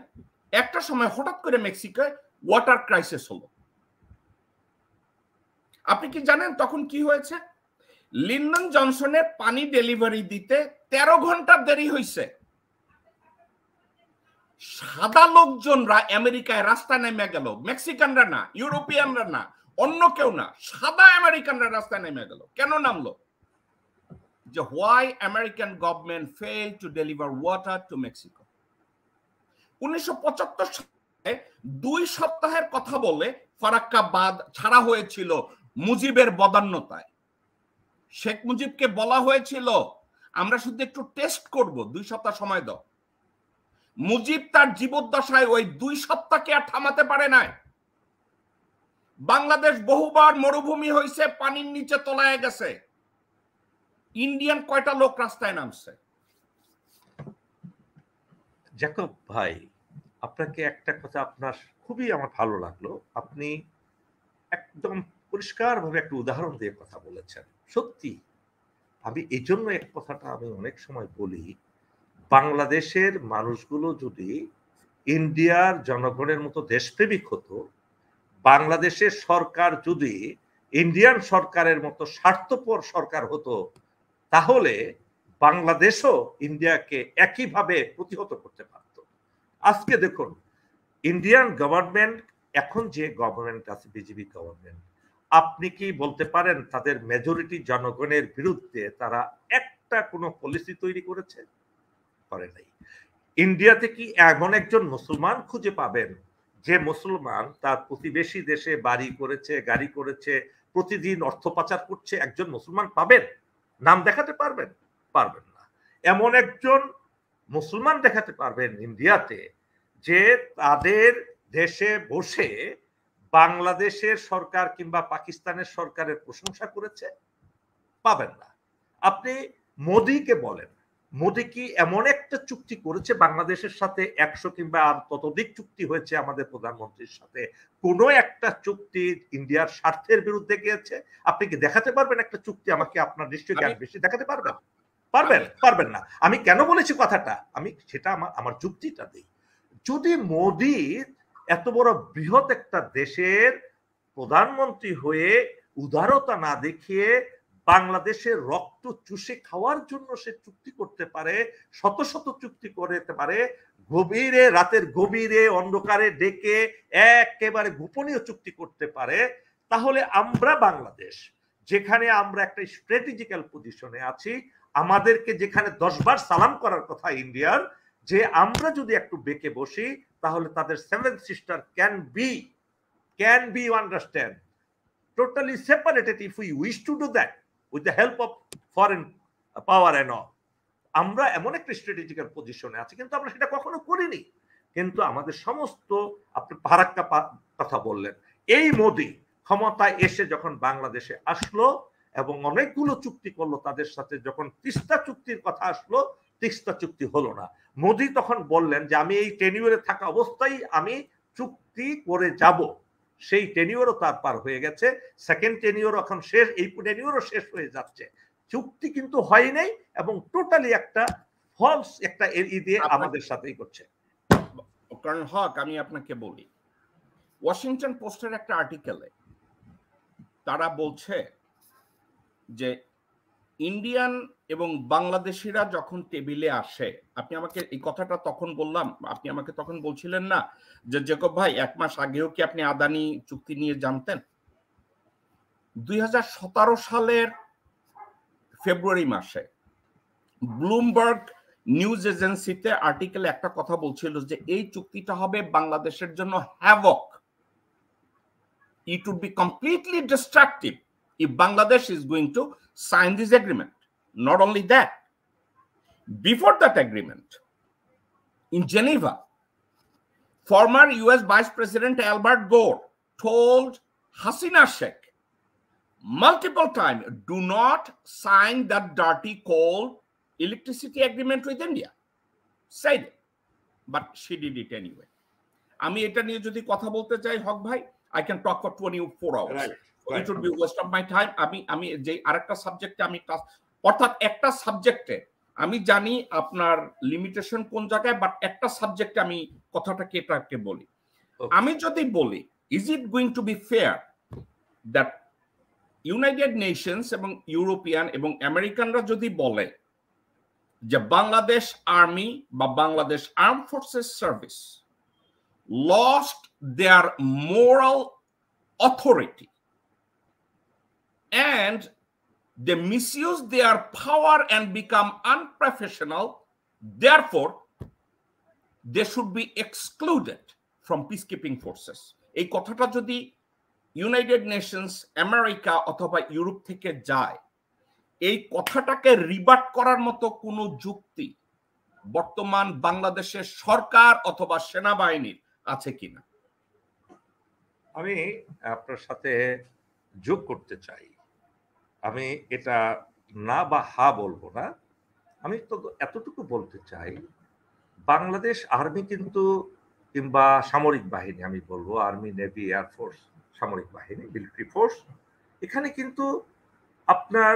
একটা সময় হঠাৎ করে মেক্সিকোয় ওয়াটার ক্রাইসিস হলো। আপনি কি জানেন তখন কি হয়েছে? লিন্ডন জনসনের পানি ডেলিভারি দিতে 13 ঘন্টা দেরি হয়েছে। সাদা লোকজনরা আমেরিকায় রাস্তায় নেমে গেল, মেক্সিকানরা না, ইউরোপিয়ানরা না, অন্য কেউ না, সাদা আমেরিকানরা রাস্তায় নেমে গেল। কেন নামলো? যে why American government failed to deliver water to Mexico। 1975 সালে 2 সপ্তাহের কথা বলে ফারাক্কা বাঁধ ছাড়া হয়েছিল মুজিবের বদান্যতায়। শেখ মুজিবকে বলা হয়েছিল আমরা শুধু একটু টেস্ট করব, 2 সপ্তাহ সময় দাও। মুজিব তার জীবদ্দশায় ওই 2 সপ্তাহকে আর থামাতে পারে নাই। বাংলাদেশ বহুবার মরুভূমি হয়েছে, পানির নিচে তলায় গেছে। ইন্ডিয়ান কয়টা লোক রাস্তায় নামছে? জ্যাকব ভাই, আপনাকে একটা কথা আপনার খুবই আমার ভালো লাগলো, আপনি একদম পরিষ্কারভাবে একটা উদাহরণ দিয়ে কথা বলেছেন। সত্যি আমি এই জন্য এক কথাটা আমি অনেক সময় বলি, বাংলাদেশের মানুষগুলো যদি ইন্ডিয়ার জনগণের মতো দেশপ্রেমিক হতো, বাংলাদেশের সরকার যদি ইন্ডিয়ান সরকারের মতো স্বার্থপর সরকার হতো, তাহলে বাংলাদেশও ইন্ডিয়াকে একইভাবে প্রতিহত করতে পারত। আজকে দেখুন, ইন্ডিয়ান গভর্নমেন্ট, এখন যে গভর্নমেন্ট আছে বিজেপি গভর্নমেন্ট, আপনি কি বলতে পারেন তাদের মেজরিটি জনগণের বিরুদ্ধে তারা একটা কোনো পলিসি তৈরি করেছে? করে নাই। ইন্ডিয়াতে কি এমন একজন মুসলমান খুঁজে পাবেন যে মুসলমান তার প্রতিবেশী দেশে বাড়ি করেছে, গাড়ি করেছে, প্রতিদিন অর্থ পাচার করছে একজন মুসলমান পাবেন? নাম দেখাতে পারবেন? পারবেন না। এমন একজন মুসলমান দেখাতে পারবেন ইন্ডিয়াতে যে তাদের দেশে বসে বাংলাদেশের সরকার কিংবা পাকিস্তানের সরকারের প্রশংসা করেছে? পাবেন না। আপনি মোদিকে বলেন, মোদি কি এমন একটা চুক্তি করেছে বাংলাদেশের সাথে? 100 কিংবা আর ততোধিক চুক্তি হয়েছে আমাদের প্রধানমন্ত্রীর সাথে, কোনো একটা চুক্তি ইন্ডিয়ার স্বার্থের বিরুদ্ধে গিয়েছে? আপনি কি দেখাতে পারবেন একটা চুক্তি আমাকে? আপনার নিশ্চয়ই জ্ঞান বেশি, দেখাতে পারবেন? পারবেন না। আমি কেন বলেছি কথাটা, আমি সেটা আমার যুক্তিটা দিই। যদি মোদি এত বড় বৃহৎ একটা দেশের প্রধানমন্ত্রী হয়ে উদারতা না দেখিয়ে বাংলাদেশের রক্ত চুষে খাওয়ার জন্য সে চুক্তি করতে পারে, শত শত চুক্তি করতে পারে, গভীরে রাতের গভীরে অন্ধকারে ডেকে একেবারে গোপনীয় চুক্তি করতে পারে, তাহলে আমরা বাংলাদেশ যেখানে আমরা একটা স্ট্র্যাটেজিক্যাল পজিশনে আছি, আমাদেরকে যেখানে 10 বার সালাম করার কথা ইন্ডিয়ার, যে আমরা যদি একটু বেঁকে বসি তাহলে তাদের seven sister can be you understand totally separated if we wish to do that with the help of foreign power and all. আমরা এমন একটা স্ট্র্যাটেজিক্যাল পজিশনে আছি, কিন্তু আমরা সেটা কখনো করিনি। কিন্তু আমাদের সমস্ত, আপনি ফারাক্কা কথা বললেন, এই মোদি ক্ষমতায় এসে যখন বাংলাদেশে আসলো এবং অনেকগুলো চুক্তি করলো তাদের সাথে, যখন তিস্তা চুক্তির কথা আসলো, তিস্তা চুক্তি হলো না। মোদি তখন বললেন যে আমি এই টেনিউরে থাকা অবস্থায় আমি চুক্তি করে যাব। সেই টেনিউরও তার পার হয়ে গেছে, সেকেন্ড টেনিউর এখন শেষ, এই টেনিউরও শেষ হয়ে যাচ্ছে, চুক্তি কিন্তু হয় নাই এবং টোটালি একটা ফলস একটা এরি দিয়ে আমাদের সাথেই করছে। কারণ হক, আমি আপনাকে বলি, ওয়াশিংটন পোস্টের একটা আর্টিকেলে তারা বলছে যে ইন্ডিয়ান এবং বাংলাদেশিরা যখন টেবিলে আসে, আপনি আমাকে এই কথাটা তখন বললাম, আপনি আমাকে তখন বলছিলেন না যে জেকব ভাই 1 মাস আগেও কি আপনি আদানি চুক্তি নিয়ে জানতেন? 2017 সালের ফেব্রুয়ারি মাসে ব্লুমবার্গ নিউজ এজেন্সিতে আর্টিকেলে একটা কথা বলছিল যে এই চুক্তিটা হবে বাংলাদেশের জন্য havoc, it would be completely destructive if Bangladesh is going to sign this agreement. Not only that, before that agreement, in Geneva, former US Vice President Albert Gore told Hasina Sheikh multiple times, do not sign that dirty coal electricity agreement with India. Said it, but she did it anyway. আমি এটা নিয়ে যদি কথা বলতে চাই হক ভাই, I can talk for 24 hours. Right. It would be waste of my time. আমি যে আরেকটা সাবজেক্টে আমি, অর্থাৎ একটা সাবজেক্টে আমি জানি আপনার লিমিটেশন কোন জায়গায়, বাট একটা সাবজেক্টে আমি কথাটাকে এটাকে বলি। আমি যদি বলি, is it going to be fair that United Nations এবং ইউরোপিয়ান এবং আমেরিকানরা যদি বলে যে বাংলাদেশ আর্মি বা Bangladesh arm forces service lost their moral authority and they misuse their power and become unprofessional, therefore they should be excluded from peacekeeping forces. এই কথাটা যদি ইউনাইটেড নেশনস, আমেরিকা অথবা ইউরোপ থেকে যায়, এই কথাটাকে রিবাট করার মতো কোনো যুক্তি বর্তমান বাংলাদেশের সরকার অথবা সেনাবাহিনীর আছে কিনা? আমি আপনার সাথে যোগ করতে চাই। আমি এটা না বা হা বলবো না, আমি তো এতটুকু বলতে চাই, বাংলাদেশ আর্মি কিন্তু, কিংবা সামরিক বাহিনী, আমি বলবো আর্মি, নেভি, এয়ারফোর্স, সামরিক বাহিনী, মিলিটারি ফোর্স, এখানে কিন্তু আপনার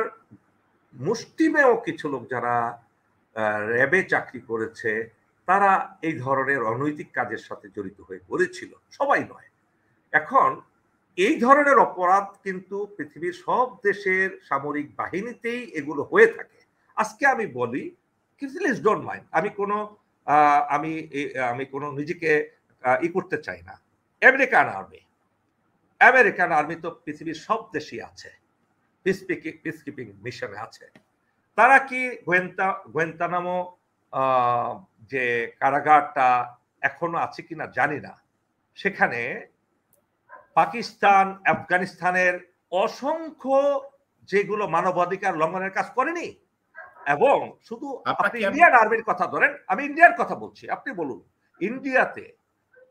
মুষ্টিমেয় কিছু লোক যারা র্যাবে চাকরি করেছে, তারা এই ধরনের অনৈতিক কাজের সাথে জড়িত হয়ে পড়েছিল, সবাই নয়। এখন এই ধরনের অপরাধ কিন্তু পৃথিবীর সব দেশের সামরিক বাহিনীতেই এগুলো হয়ে থাকে। আজকে আমি বলি, প্লিজ ডোন্ট মাইন্ড, আমি কোনো নিজেকে করতে চাই না। আমেরিকান আর্মি তো পৃথিবীর সব দেশই আছে, পিসকিপিং মিশনে আছে। তারা কি গোয়েন্তানামো যে কারাগারটা এখনো আছে কিনা জানি না, সেখানে পাকিস্তান, আফগানিস্তানের অসংখ্য যেগুলো মানবাধিকার লঙ্ঘনের কাজ করেনি। এবং শুধু আপনি ইন্ডিয়ান আর্মির কথা ধরেন, আমি ইন্ডিয়ার কথা বলছি, আপনি বলুন ইন্ডিয়াতে,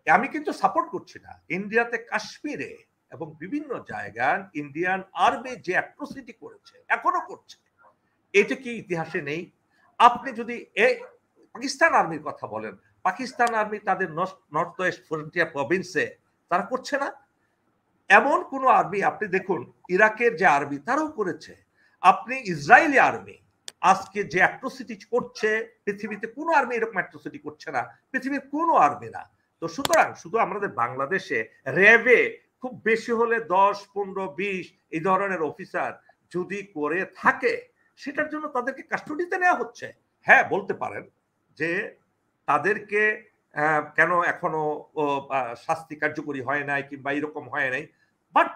আমি কিন্তু সাপোর্ট করছি না, ইন্ডিয়াতে কাশ্মীরে এবং বিভিন্ন জায়গায় ইন্ডিয়ান আর্মি যে অ্যাট্রোসিটি করেছে এখনো করছে, এটা কি ইতিহাসে নেই? আপনি যদি এই পাকিস্তান আর্মির কথা বলেন, পাকিস্তান আর্মি তাদের নর্থ ওয়েস্ট ফ্রন্টিয়ার প্রভিন্সে তারা করছে না? এমন কোন আর্মি আপনি দেখুন, ইরাকের যে আর্মি তারাও করেছে। আপনি ইসরায়েলি আর্মি আজকে যে অ্যাট্রোসিটি করছে, পৃথিবীতে কোনো আর্মি এরকম অ্যাট্রোসিটি করছে না, পৃথিবীর কোনো আর্মি না। তো সুতরাং শুধু আমাদের বাংলাদেশে র্যাবে খুব বেশি হলে 10, 15, 20 এই ধরনের অফিসার যদি করে থাকে, সেটার জন্য তাদেরকে কাস্টডিতে নেওয়া হচ্ছে। হ্যাঁ, বলতে পারেন যে তাদেরকে কেন এখনো শাস্তি কার্যকরী হয় নাই কিংবা এরকম হয় নাই, বাট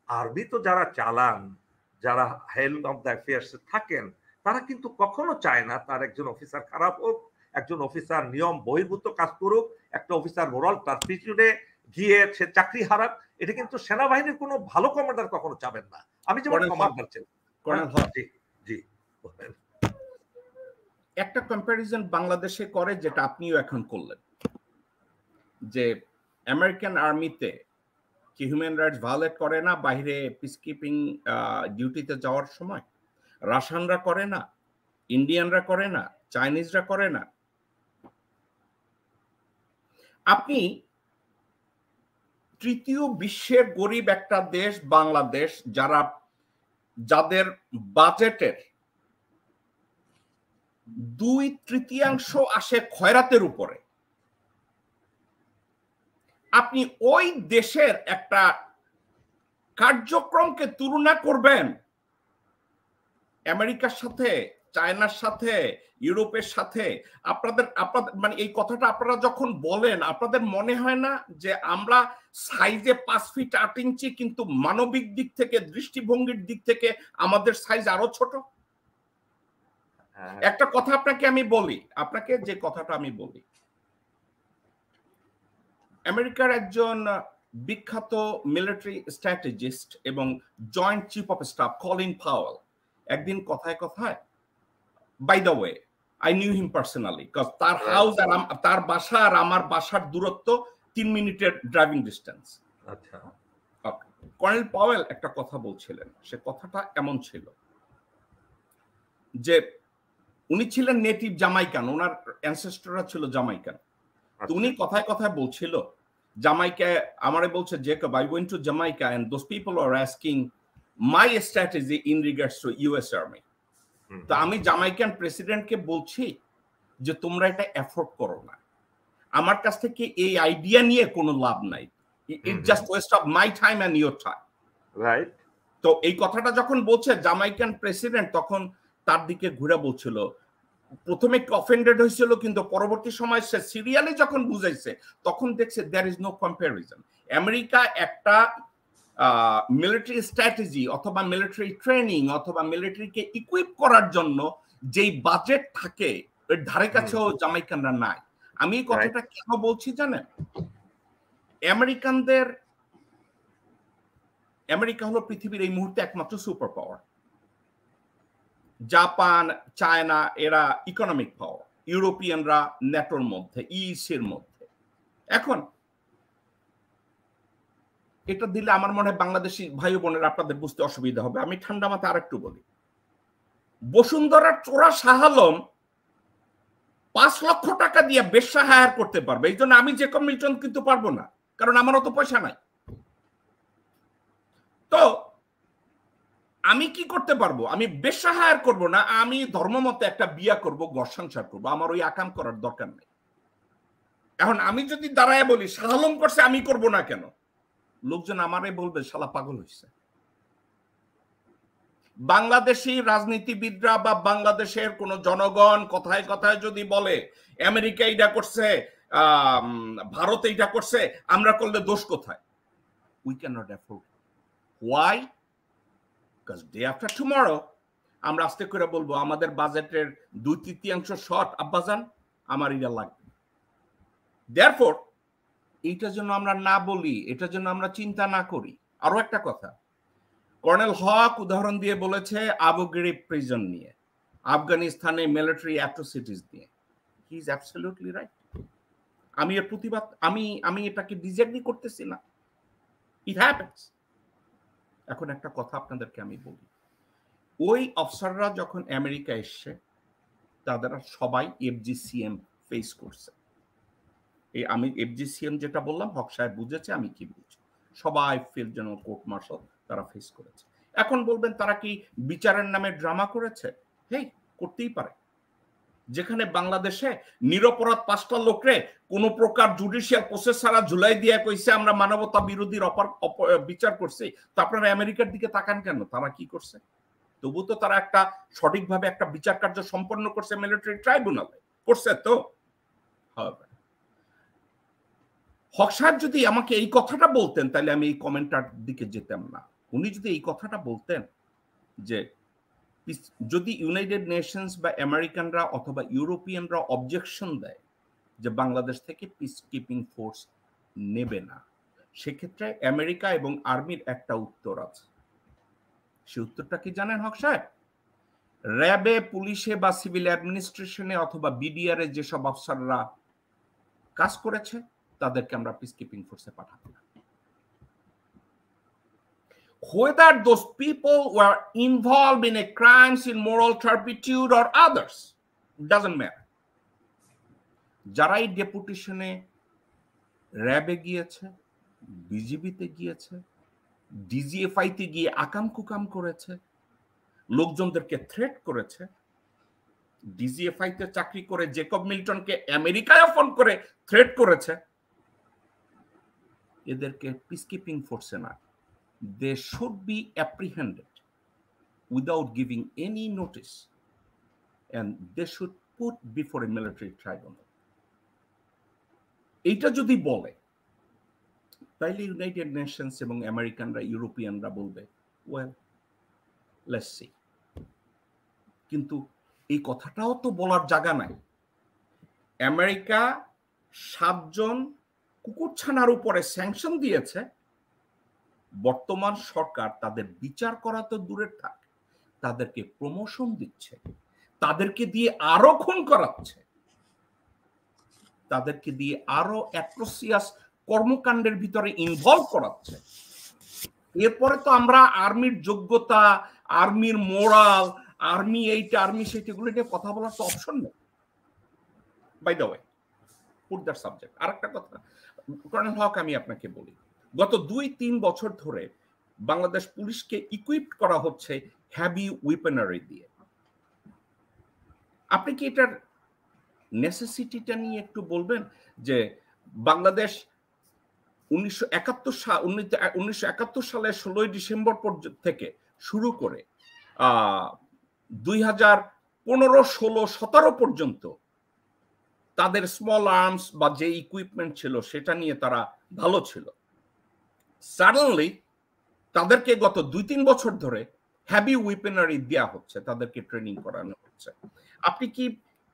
আর্মি তো যারা চালান, যারা হেড অফ দ্য অ্যাফেয়ার্স থাকেন, তারা কিন্তু কখনো চায় না তার একজন অফিসার খারাপ হোক, একজন অফিসার নিয়ম বহির্ভূত কাজ করুক, একটা অফিসার মোরাল টার্পিটিউডে গিয়ে সে চাকরি হারাক। এটা কিন্তু সেনাবাহিনীর কোনো ভালো কমান্ডার কখনো চাবেন না। আমি যেমন কমান্ডার চাই। জি, একটা কম্প্যারিজন বাংলাদেশে করে, যেটা আপনিও এখন করলেন, যে আমেরিকান আর্মিতে কি হিউম্যান রাইটস ভায়োলেট করে না বাইরে পিসকিপিং ডিউটিতে যাওয়ার সময়? রাশিয়ানরা করে না, ইন্ডিয়ানরা করে না, চাইনিজরা করে না। আপনি তৃতীয় বিশ্বের গরিব একটা দেশ বাংলাদেশ, যাদের বাজেটের 2/3 আসে খয়রাতের উপরে, আপনি ওই দেশের একটা কার্যক্রমকে তুলনা করবেন আমেরিকার সাথে, চায়নার সাথে, ইউরোপের সাথে? আপনাদের মানে এই কথাটা আপনারা যখন বলেন, আপনাদের মনে হয় না যে আমরা সাইজে 5 ফিট 8 ইঞ্চি, কিন্তু মানবিক দিক থেকে, দৃষ্টিভঙ্গির দিক থেকে আমাদের সাইজ আরো ছোট? একটা কথা আপনাকে যে কথাটা আমি বলি, আমেরিকার একজন বিখ্যাত মিলিটারি স্ট্র্যাটেজিস্ট এবং joint chief of staff Colin Powell একদিন কথায় কথায়, by the way I knew him personally, because তার হাউস আর তার বাসা আর আমার বাসার দূরত্ব 3 মিনিটের ড্রাইভিং ডিস্টেন্স। আচ্ছা, কর্নেল পাওয়েল একটা কথা বলছিলেন, সে কথাটা এমন ছিল যে উনি ছিলেন নেটিভ জামাইকান, ওনার অ্যানসেস্টররা ছিল জামাইকান। তো উনি কথায় কথায় বলছিল, জামাইকা আমারে বলছে, Jacob, I went to Jamaica and those people are asking my strategy in regards to US Army. তো আমি জামাইকান প্রেসিডেন্টকে বলছি যে তোমরা এটা এফোর্ড করো না, আমার কাছ থেকে এই আইডিয়া নিয়ে কোনো লাভ নাই, it just waste of my time and your time. Right. তো এই কথাটা যখন বলছে জামাইকান প্রেসিডেন্ট, তখন তার দিকে ঘুরে বলছিল, প্রথমে একটু অফেন্ডেড হয়েছিল, কিন্তু পরবর্তী সময় সে সিরিয়ালে যখন বুঝাইছে, তখন দেখছে there is no comparison. America একটা মিলিটারি স্ট্র্যাটেজি অথবা মিলিটারি ট্রেনিং অথবা মিলিটারিকে ইকুইপ করার জন্য যেই বাজেট থাকে, এর ধারে কাছেও জামাইকানরা নাই। আমি এই কথাটা কেন বলছি জানেন? আমেরিকা হলো পৃথিবীর এই মুহূর্তে একমাত্র সুপার পাওয়ার। জাপান, চায়না এরা ইকোনমিক পাওয়ার, ইউরোপিয়ানরা ন্যাটোর মধ্যে, ইসির মধ্যে। এখন এটা দিলে আমার মনে হয় বাংলাদেশি ভাই বোনেরা আপনাদের বুঝতে অসুবিধা হবে। আমি ঠান্ডা মাথায় আরেকটু বলি, বসুন্ধরার চোরা শাহ আলম 5 লক্ষ টাকা দিয়ে বেশ্যা হায়ার করতে পারবে, এই জন্য আমি জেকব মিল্টন কিন্তু পারবো না, কারণ আমারও তো পয়সা নাই। তো আমি কি করতে পারবো? আমি বেশ্যা হায়ার করবো না, আমি ধর্মমতে একটা বিয়া করব, ঘর সংসার করবো, আমার ওই আকাম করার দরকার নেই। এখন আমি যদি দাঁড়ায় বলি শাহ আলম করছে, আমি করব না কেন, লোকজন আমারে বলবে শালা পাগল হয়েছে। বাংলাদেশি রাজনীতিবিদরা বা বাংলাদেশের কোন জনগণ কথায় কথায় যদি বলে আমেরিকা এইটা করছে, ভারত এইটা করছে, আমরা করলে দোষ কোথায়? We can not afford. Why? Because day after tomorrow আমরা আস্তে করে বলবো আমাদের বাজেটের 2/3 শর্ট, আব্বাজান আমার এটা লাগবে। দেয়ারফর এইটার জন্য আমরা না বলি, এটার জন্য আমরা চিন্তা না করি। আরো একটা কথা, কর্নেল হক উদাহরণ দিয়ে বলেছে আবু গরিব প্রিজন নিয়ে, আফগানিস্তানে মিলিটারি অ্যাট্রোসিটিস নিয়ে। He is absolutely right. আমি এর প্রতিবাদ, আমি এটাকে ডিসএগ্রি করতেছি না, ইট হ্যাপেন্স। এখন একটা কথা আপনাদেরকে আমি বলি, ওই অফিসাররা যখন আমেরিকা এসছে তাদের সবাই এফজিসিএম ফেস করছে। এই আমি এফজিসিএম যেটা বললাম হক সাহেব বুঝেছে আমি কি বুঝছি, সবাই ফিল্ড জেনারেল কোর্ট মার্শাল তারা ফেস করেছে। এখন বলবেন তারা কি বিচারের নামে ড্রামা করেছে? হেই, করতেই পারে। যেখানে বাংলাদেশে নিরপরাধ 5টা লোকরে কোন প্রকার জুডিশিয়াল প্রসেস ছাড়া ঝুলাই দিয়ে কইছে আমরা মানবতা বিরোধী বিচার করছি, তো আপনারা আমেরিকার দিকে তাকান কেন? তারা কি করছে? তবু তো তারা একটা সঠিকভাবে একটা বিচার কার্য সম্পন্ন করছে মিলিটারি ট্রাইব্যুনালে, করছে তো। হক সাহেব যদি আমাকে এই কথাটা বলতেন তাহলে আমি এই কমেন্টার দিকে যেতাম না। উনি যদি এই কথাটা বলতেন যে যদি ইউনাইটেড নেশনস বা আমেরিকানরা অথবা ইউরোপিয়ানরা অবজেকশন দেয় যে বাংলাদেশ থেকে পিস কিপিং ফোর্স নেবে না, সেক্ষেত্রে আমেরিকা এবং আর্মির একটা উত্তর আছে। সে উত্তরটা কি জানেন হক সাহেব? র্যাবে, পুলিশে বা সিভিল অ্যাডমিনিস্ট্রেশনে অথবা বিডিআর এ যেসব অফিসাররা কাজ করেছে তাদেরকে আমরা পিস কিপিং ফোর্সে পাঠাবো না। Whether those people were involved in a crimes in moral turpitude or others, doesn't matter. যারা এই ডেপুটেশনে র্যাবে গিয়েছে, বিজিবিতে গিয়েছে, ডিজিএফআইতে গিয়ে আকাম কুকাম করেছে, লোকজনদেরকে থ্রেট করেছে, ডিজিএফআইতে চাকরি করে জেকব মিল্টনকে আমেরিকায় ফোন করে থ্রেট করেছে, এদেরকে পিসকিপিং ফোর্সে না, they should be apprehended without giving any notice and they should put before a military tribunal. এইটা যদি বলে তাইলে ইউনাইটেড নেশনস এবং আমেরিকানরা, ইউরোপিয়ানরা বলবে ওয়েল লেটস সি। কিন্তু এই কথাটাও তো বলার জায়গা নাই। আমেরিকা 7 জন কুকুরছানার উপরে স্যাংশন দিয়েছে, বর্তমান সরকার তাদের বিচার করা তো দূরের থাক, তাদেরকে প্রমোশন দিচ্ছে, তাদেরকে দিয়ে আরো খুন করাচ্ছে, তাদেরকে দিয়ে আরো অ্যাট্রোসিয়াস কর্মকাণ্ডের ভিতরে ইনভলভ করাচ্ছে। এরপরে তো আমরা আর্মির যোগ্যতা, আর্মির মোরাল, আর্মি এইটা আর্মি সেইটা এগুলো নিয়ে কথা বলার তো অপশন নেই। By the way, put that subject. আরেকটা কথা কর্নেল হক, আমি আপনাকে বলি, গত 2-3 বছর ধরে বাংলাদেশ পুলিশকে ইকুইপড করা হচ্ছে হ্যাভি উইপেনারি দিয়ে। আপনি কি এটার নেসেসিটিটা নিয়ে একটু বলবেন যে বাংলাদেশ 1971 সালের 16 ডিসেম্বর থেকে শুরু করে 2015, 16, 17 পর্যন্ত তাদের স্মল আর্মস বা যে ইকুইপমেন্ট ছিল সেটা নিয়ে তারা ভালো ছিল। সাডেনলি তাদেরকে গত 2-3 বছর ধরে হ্যাভি উইপেনারি দেওয়া হচ্ছে, তাদেরকে ট্রেনিং করানো হচ্ছে। আপনি কি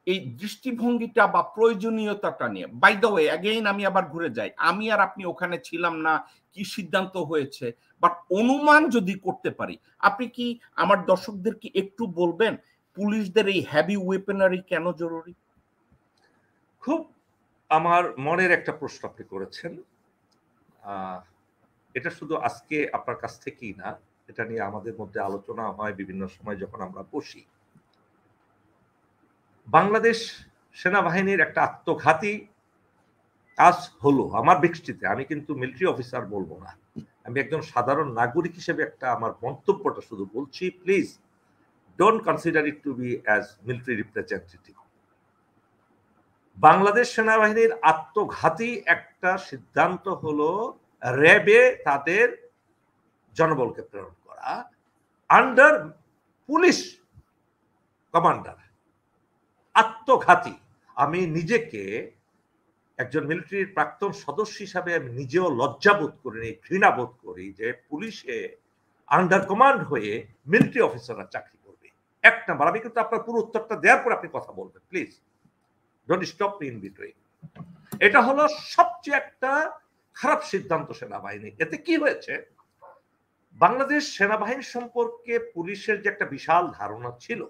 এই দৃষ্টিভঙ্গিটা বা প্রয়োজনীয়তাটা নিয়ে, বাই দ্য ওয়ে অ্যাগেইন আমি আবার ঘুরে যাই, আমি আর আপনি ওখানে ছিলাম না, কি সিদ্ধান্ত হয়েছে, বাট অনুমান যদি করতে পারি, আপনি কি আমার দর্শকদেরকে একটু বলবেন পুলিশদের এই হ্যাভি ওয়েপেনারি কেন জরুরি? খুব আমার মনের একটা প্রশ্ন আপনি করেছেন। এটা শুধু আজকে আপনার কাছ থেকেই না, এটা নিয়ে আমাদের মধ্যে আলোচনা হয় বিভিন্ন সময় যখন আমরা বসি। বাংলাদেশ সেনাবাহিনীর একটা আত্মঘাতী কাজ হলো আমার দৃষ্টিতে, আমি কিন্তু মিলিটারি অফিসার বলবো না, আমি একজন সাধারণ নাগরিক হিসেবে একটা আমার মন্তব্যটা শুধু বলছি, please don't consider it to be as military representative. Bangladesh সেনাবাহিনীর আত্মঘাতী একটা সিদ্ধান্ত হলো র্যাবে তাদের জনবলকে প্রেরণ করা আন্ডার পুলিশ কমান্ডার। আত্মঘাতী। আমি নিজেকে একজন মিলিটারির প্রাক্তন সদস্য হিসাবে আমি নিজেও লজ্জাবোধ করি, ঘৃণা বোধ করি যে পুলিশে আন্ডার কমান্ড হয়ে মিলিটারি অফিসাররা চাকরি করবে। 1 নাম্বার। আমি কিন্তু আপনার পুরো উত্তরটা দেওয়ার পর আপনি কথা বলবেন, please don't stop me in between. এটা হলো সবচেয়ে একটা খারাপ সিদ্ধান্ত সেনাবাহিনী। এতে কি হয়েছে, বাংলাদেশ সেনাবাহিনী সম্পর্কে পুলিশের যে একটা বিশাল ধারণা ছিল,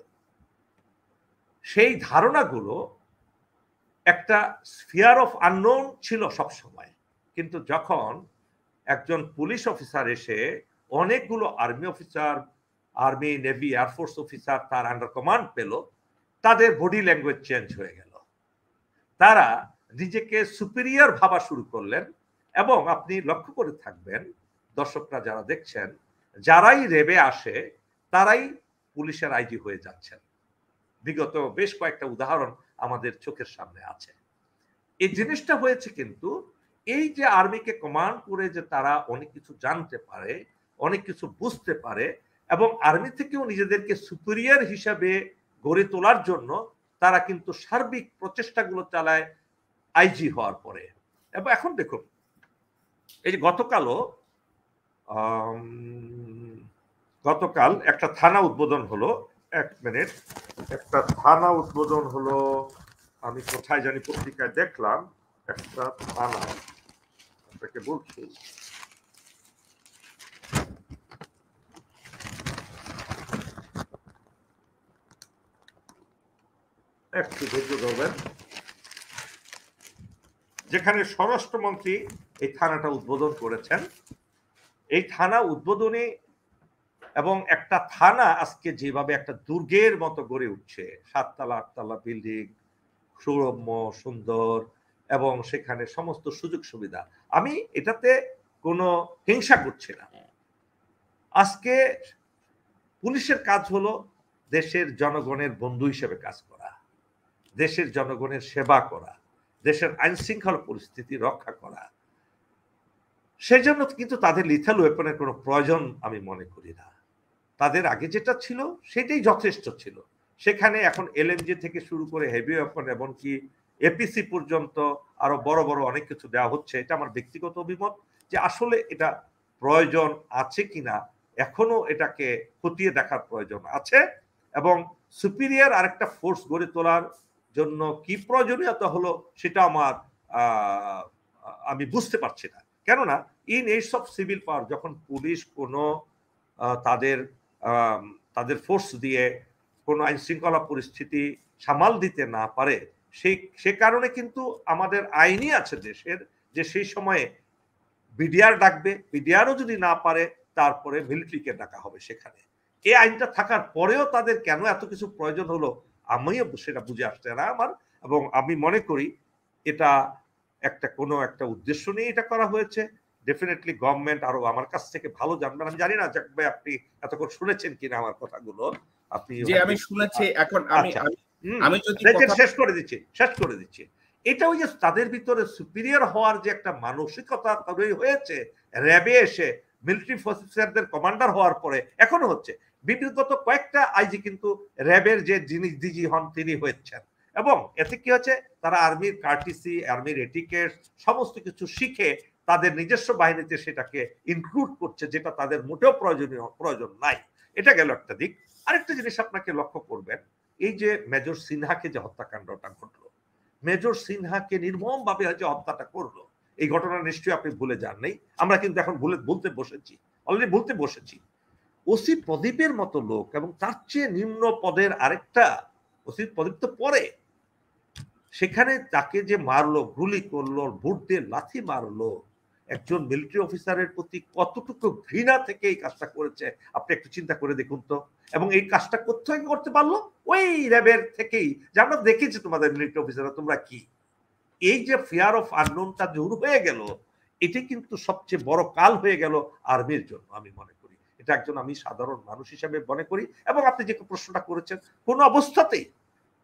সেই ধারণাগুলো একটা স্ফিয়ার অফ আননোন ছিল সব সময়। কিন্তু যখন একজন পুলিশ অফিসার এসে অনেকগুলো army officer, army, navy, air force officer তার আন্ডার কমান্ড পেল, তাদের বডি ল্যাঙ্গুয়েজ চেঞ্জ হয়ে গেল। তারা নিজেকে সুপিরিয়র ভাবা শুরু করলেন। এবং আপনি লক্ষ্য করে থাকবেন, দর্শকরা যারা দেখছেন, যারাই রেবে আসে তারাই পুলিশের আইজি হয়ে যাচ্ছেন। বিগত বেশ কয়েকটা উদাহরণ আমাদের চোখের সামনে আছে। এই জিনিসটা হয়েছে কিন্তু এই যে আর্মিকে কমান্ড করে যে তারা অনেক কিছু জানতে পারে, অনেক কিছু বুঝতে পারে, এবং আর্মি থেকেও নিজেদেরকে সুপিরিয়র হিসাবে গড়ে তোলার জন্য তারা কিন্তু সার্বিক প্রচেষ্টাগুলো চালায় আইজি হওয়ার পরে। এবং এখন দেখুন, এই যে গতকাল একটা থানা উদ্বোধন হলো। এক মিনিট, একটা থানা উদ্বোধন হলো, আমি কোথায় জানি পত্রিকায় দেখলাম, একটা থানা, আপনাকে বলছি, একটু ধৈর্য ধরবেন, যেখানে স্বরাষ্ট্রমন্ত্রী এই থানাটা উদ্বোধন করেছেন। এই থানা উদ্বোধনী, এবং একটা থানা আজকে যেভাবে একটা দুর্গের মতো গড়ে উঠছে, 7 তলা 8 তলা বিল্ডিং, সুরম্য, সুন্দর, এবং সেখানে সমস্ত সুযোগ সুবিধা। আমি এটাতে কোনো হিংসা করছি না। আজকে পুলিশের কাজ হলো দেশের জনগণের বন্ধু হিসেবে কাজ করা, দেশের জনগণের সেবা করা, দেশের আইন শৃঙ্খলা পরিস্থিতি রক্ষা করা। সেই জন্য কিন্তু তাদের লিথাল ওয়েপনের কোনো প্রয়োজন আমি মনে করি না। তাদের আগে যেটা ছিল সেটাই যথেষ্ট ছিল। সেখানে এখন এলএমজি থেকে শুরু করে হেভি ওয়েপন, এমনকি এপিসি পর্যন্ত আরো বড় বড় অনেক কিছু দেওয়া হচ্ছে। এটা আমার ব্যক্তিগত অভিমত যে আসলে এটা প্রয়োজন আছে কিনা, এখনো এটাকে খতিয়ে দেখার প্রয়োজন আছে। এবং সুপিরিয়র আরেকটা ফোর্স গড়ে তোলার জন্য কি প্রয়োজনীয়তা হলো সেটা আমি বুঝতে পারছি না। কেননা ইন এইডস অফ সিভিল পাওয়ার, যখন পুলিশ কোনো তাদের ফোর্স দিয়ে কোনো আইন শৃঙ্খলা পরিস্থিতি সামাল দিতে না পারে, সে কারণে কিন্তু আমাদের আইনই আছে দেশের, যে সেই সময়ে বিডিআর ডাকবে, বিডিআরও যদি না পারে তারপরে মিলিটারিকে ডাকা হবে সেখানে। এই আইনটা থাকার পরেও তাদের কেন এত কিছু প্রয়োজন হলো আমিও সেটা বুঝে আসছে না আমার। এবং আমি মনে করি এটা কোনো একটা উদ্দেশ্য নিয়ে এটা করা হয়েছে। ডেফিনেটলি গভর্নমেন্ট আরো আমার কাছ থেকে ভালো জানবেন। আমি জানি না ভাই আপনি এতক্ষণ শুনেছেন কিনা আমার কথাগুলো। আপনি যে আমি শুনেছি, এখন আমি যদি শেষ করে দিচ্ছি। এটা ওই যে তাদের ভিতরে সুপিরিয়র হওয়ার যে একটা মানসিকতা তৈরি হয়েছে, র্যাবে এসে মিলিটারি অফিসারদের কমান্ডার হওয়ার পরে এখনো হচ্ছে। বিগত কয়েকটা আইজি কিন্তু র্যাবের যে যিনি ডিজি হন তিনি হয়েছেন। এবং এতে কি হচ্ছে, তারা আর্মির কার্টিসি, আর্মির এটিকেট সমস্ত কিছু শিখে তাদের নিজস্ব বাহিনীতে সেটাকে ইনক্লুড করছে, যেটা তাদের মোটেও প্রয়োজন নাই। এটা গেল একটা দিক। আরেকটা জিনিস আপনাকে লক্ষ্য করবেন, এই যে মেজর সিনহাকে যে হত্যাকাণ্ডটা ঘটলো, মেজর সিনহাকে নির্মম ভাবে যে হত্যাটা করলো, এই ঘটনা নিশ্চয়ই আপনি ভুলে যান নাই। আমরা কিন্তু এখন বলতে বসেছি। ওসি প্রদীপের মতো লোক, এবং তার চেয়ে নিম্ন পদের আরেকটা ওসি প্রদীপ তো পরে, সেখানে তাকে যে মারলো, গুলি করলো, বুট দিয়ে লাথি মারলো, একজন মিলিটারি অফিসারের প্রতি কতটুকু ঘৃণা থেকে এই কাজটা করেছে আপনি একটু চিন্তা করে দেখুন তো। এবং এই কাজটা কোথায় করতে পারলো? ওই র্যাবের থেকেই, যে আমরা দেখেছি তোমাদের মিলিটারি অফিসাররা তোমরা কি। এই যে ফিয়ার অফ আননোনটা দূর হয়ে গেল, এটি কিন্তু সবচেয়ে বড় কাল হয়ে গেল আর্মির জন্য আমি মনে করি। এটা আমি সাধারণ মানুষ হিসেবে মনে করি। এবং আপনি যে প্রশ্নটা করেছেন, কোন অবস্থাতেই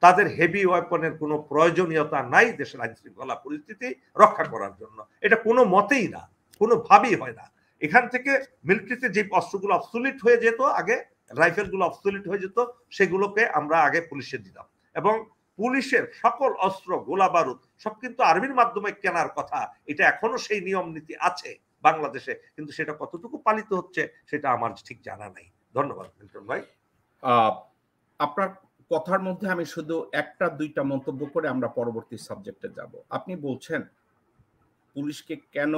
তাদের হেভি ওয়েপনের কোনো প্রয়োজনীয়তা নাই দেশের আইন শৃঙ্খলা পরিস্থিতি রক্ষা করার জন্য। এটা কোনো মতেই না, কোনোভাবেই হয় না। এখান থেকে মিলিটারিতে যে অস্ত্রগুলো অবসলিট হয়ে যেত আগে, রাইফেলগুলো অবসলিট হয়ে যেত, সেগুলোকে আমরা আগে পুলিশে দিতাম। এবং পুলিশের সকল অস্ত্র, গোলা বারুদ সব কিন্তু আর্মির মাধ্যমে কেনার কথা। এটা এখনো সেই নিয়ম নীতি আছে বাংলাদেশে, কিন্তু সেটা কতটুকু পালিত হচ্ছে সেটা আমার ঠিক জানা নাই। ধন্যবাদ মিল্টন ভাই। আপনার কথার মধ্যে আমি শুধু একটা দুইটা মন্তব্য করে আমরা পরবর্তী সাবজেক্টে যাব। আপনি বলছেন পুলিশকে কেন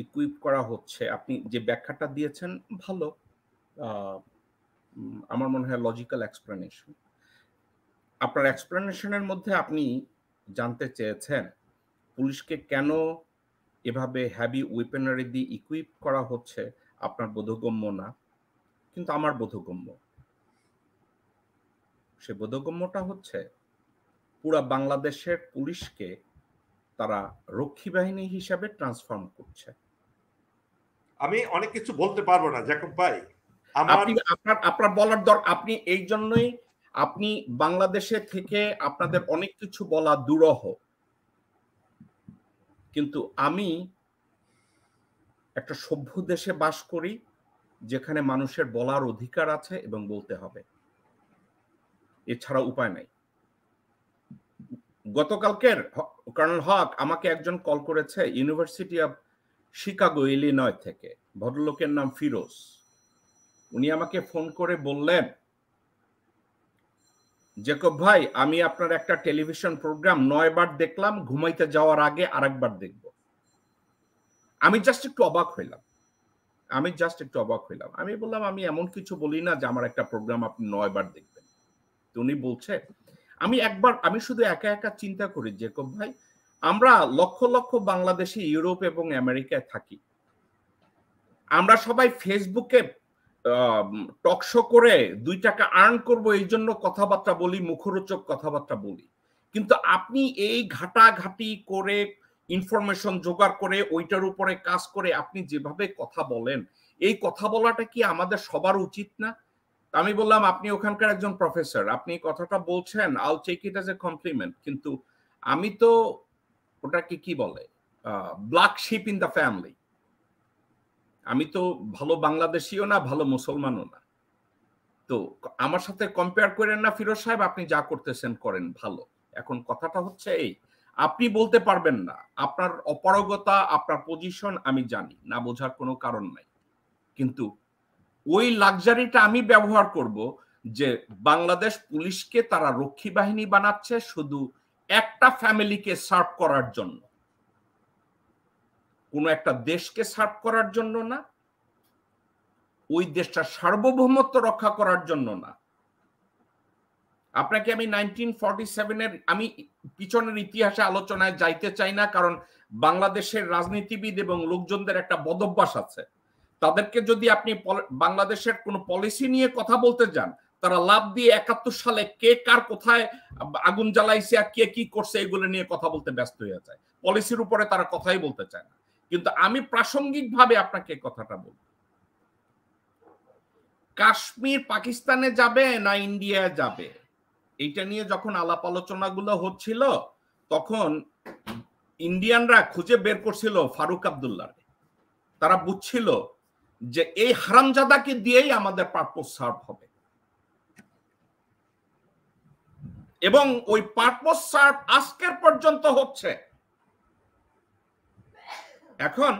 ইকুইপ করা হচ্ছে, আপনি যে ব্যাখ্যাটা দিয়েছেন ভালো, আমার মনে হয় লজিক্যাল এক্সপ্লেনেশন। আপনার এক্সপ্লেনেশনের মধ্যে আপনি জানতে চেয়েছেন পুলিশকে কেন এভাবে হ্যাভি ওয়েপনারি দিয়ে ইকুইপ করা হচ্ছে, আপনার বোধগম্য না, কিন্তু আমার বোধগম্য। সে বোধগম্যটা হচ্ছে পুরা বাংলাদেশের পুলিশকে তারা রক্ষী বাহিনী হিসাবে ট্রান্সফর্ম করছে। আমি অনেক কিছু বলতে পারবো না জ্যাকব ভাই, আমার আপনার বলার দরকার, আপনি এই জন্যই আপনি বাংলাদেশে থেকে আপনাদের অনেক কিছু বলা দুরূহ, কিন্তু আমি একটা সভ্য দেশে বাস করি যেখানে মানুষের বলার অধিকার আছে এবং বলতে হবে, এছাড়া উপায় নাই। গতকালকের কর্নেল হক আমাকে একজন কল করেছে ইউনিভার্সিটি অফ শিকাগো ইলিনয় থেকে, ভদ্রলোকের নাম ফিরোজ। উনি আমাকে ফোন করে বললেন, জ্যাকব ভাই আমি আপনার একটা টেলিভিশন প্রোগ্রাম 9 বার দেখলাম, ঘুমাইতে যাওয়ার আগে আরেকবার দেখব। আমি জাস্ট একটু অবাক হইলাম, আমি বললাম আমি এমন কিছু বলি না যে আমার একটা প্রোগ্রাম আপনি 9 বার দেখবেন। তো উনি বলছে আমি শুধু একা একা চিন্তা করি জ্যাকব ভাই, আমরা লক্ষ লক্ষ বাংলাদেশি ইউরোপ এবং আমেরিকায় থাকি, আমরা সবাই ফেসবুকে টকশো করে 2 টাকা আর্ন করব এই জন্য কথাবার্তা বলি, মুখরোচক কথাবার্তা বলি, কিন্তু আপনি এই ঘাটাঘাটি করে ইনফরমেশন জোগাড় করে ওইটার উপরে কাজ করে আপনি যেভাবে কথা বলেন, এই কথা বলাটা কি আমাদের সবার উচিত না? আমি বললাম আপনি ওখানকার একজন প্রফেসর, আপনি কথাটা বলছেন, I'll take it as a compliment, কিন্তু আমি তো ওটাকে কি বলে black sheep in the family, আমি তো ভালো বাংলাদেশিও না, ভালো মুসলমানও না। তো আমার সাথে কম্পেয়ার করেন না ফিরোজ সাহেব, আপনি যা করতেছেন করেন ভালো। এখন কথাটা হচ্ছে এই, আপনি বলতে পারবেন না, আপনার অপারগতা, আপনার পজিশন আমি জানি, না বোঝার কোনো কারণ নাই, কিন্তু ওই লাক্সারিটা আমি ব্যবহার করব যে বাংলাদেশ পুলিশকে তারা রক্ষী বাহিনী বানাচ্ছে শুধু একটা ফ্যামিলিকে সার্ভ করার জন্য, কোনো একটা দেশকে সার্ভ করার জন্য না, ওই দেশটার সার্বভৌমত্ব রক্ষা করার জন্য না। আপনাকে আমি 1947-এর আমি পিছনের ইতিহাসে আলোচনায় যাইতে চাই না, কারণ বাংলাদেশের রাজনীতিবিদ এবং লোকজনদের একটা বদভ্যাস আছে, তাদেরকে যদি আপনি বাংলাদেশের কোনো পলিসি নিয়ে কথা বলতে যান, তারা লাভ দিয়ে 71 সালে কে কার কোথায় আগুন জ্বালাইছে আর কে কি করছে এগুলো নিয়ে কথা বলতে ব্যস্ত হয়ে যায়, পলিসির উপরে তারা কথাই বলতে চায় না। কিন্তু আমি প্রাসঙ্গিকভাবে আপনাকে কথাটা বলব, কাশ্মীর পাকিস্তানে যাবে না ইন্ডিয়ায় যাবে, এইটা নিয়ে যখন আলাপ আলোচনাগুলো হচ্ছিল তখন ইন্ডিয়ানরা খুঁজে বের করছিল ফারুক আব্দুল্লাহ, তারা বুঝছিল যে এই হারামজাদাকে দিয়েই আমাদের পারপোজ সার্ভ হবে, এবং ওই পারপোজ সার্ভ আজকের পর্যন্ত হচ্ছে। এখন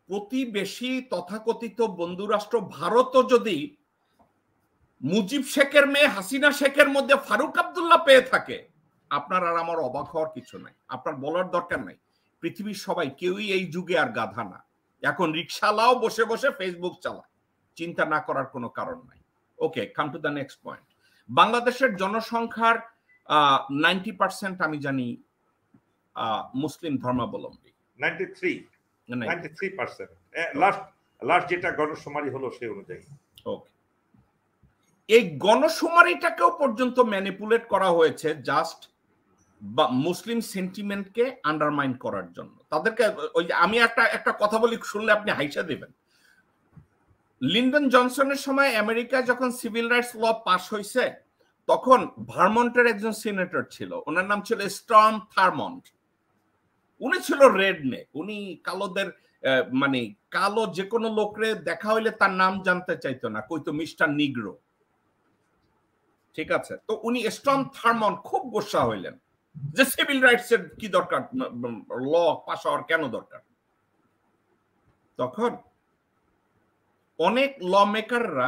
প্রতিবেশী তথাকথিত বন্ধুরাষ্ট্র ভারতও যদি মুজিব শেখের মেয়ে হাসিনা শেখের মধ্যে ফারুক আব্দুল্লাহ পেয়ে থাকে, আপনার আর আমার অবাক হওয়ার কিছু নাই, আপনার বলার দরকার নাই। পৃথিবীর সবাই কেউই এই যুগে আর গাধা না, এখন রিকশালাও বসে বসে ফেসবুক চালায়, চিন্তা না করার কোনো কারণ নাই। Okay, come to the next point. বাংলাদেশের জনসংখ্যার 90% আমি জানি মুসলিম ধর্মাবলম্বী, 93% লাস্ট যেটা গণশুমারি হলো সেই অনুযায়ী। ওকে, এই গণশুমারিটাকেও পর্যন্ত ম্যানিপুলেট করা হয়েছে জাস্ট মুসলিম সেন্টিমেন্টকে আন্ডারমাইন করার জন্য। তাদেরকে ওই আমি একটা কথা বলি, শুনলে আপনি হাইসা দেবেন। লিন্ডন জনসনের সময় আমেরিকায় যখন সিভিল রাইটস ল পাস হয়েছে, তখন ভারমন্টের একজন সিনেটর ছিল, ওনার নাম ছিল স্টর্ম থারমন্ট। উনি ছিল রেড নেক, উনি কালোদের মানে কালো যে কোনো লোকরে দেখা হইলে তার নাম জানতে চাইতো না, কইতো মিস্টার নিগ্রো, ঠিক আছে? তো উনি স্টর্ম থারমন্ট খুব গোসা হইলেন যে সিভিল রাইটস এর কি দরকার, ল পাস হওয়ার কেন দরকার? তখন অনেক ল মেকাররা,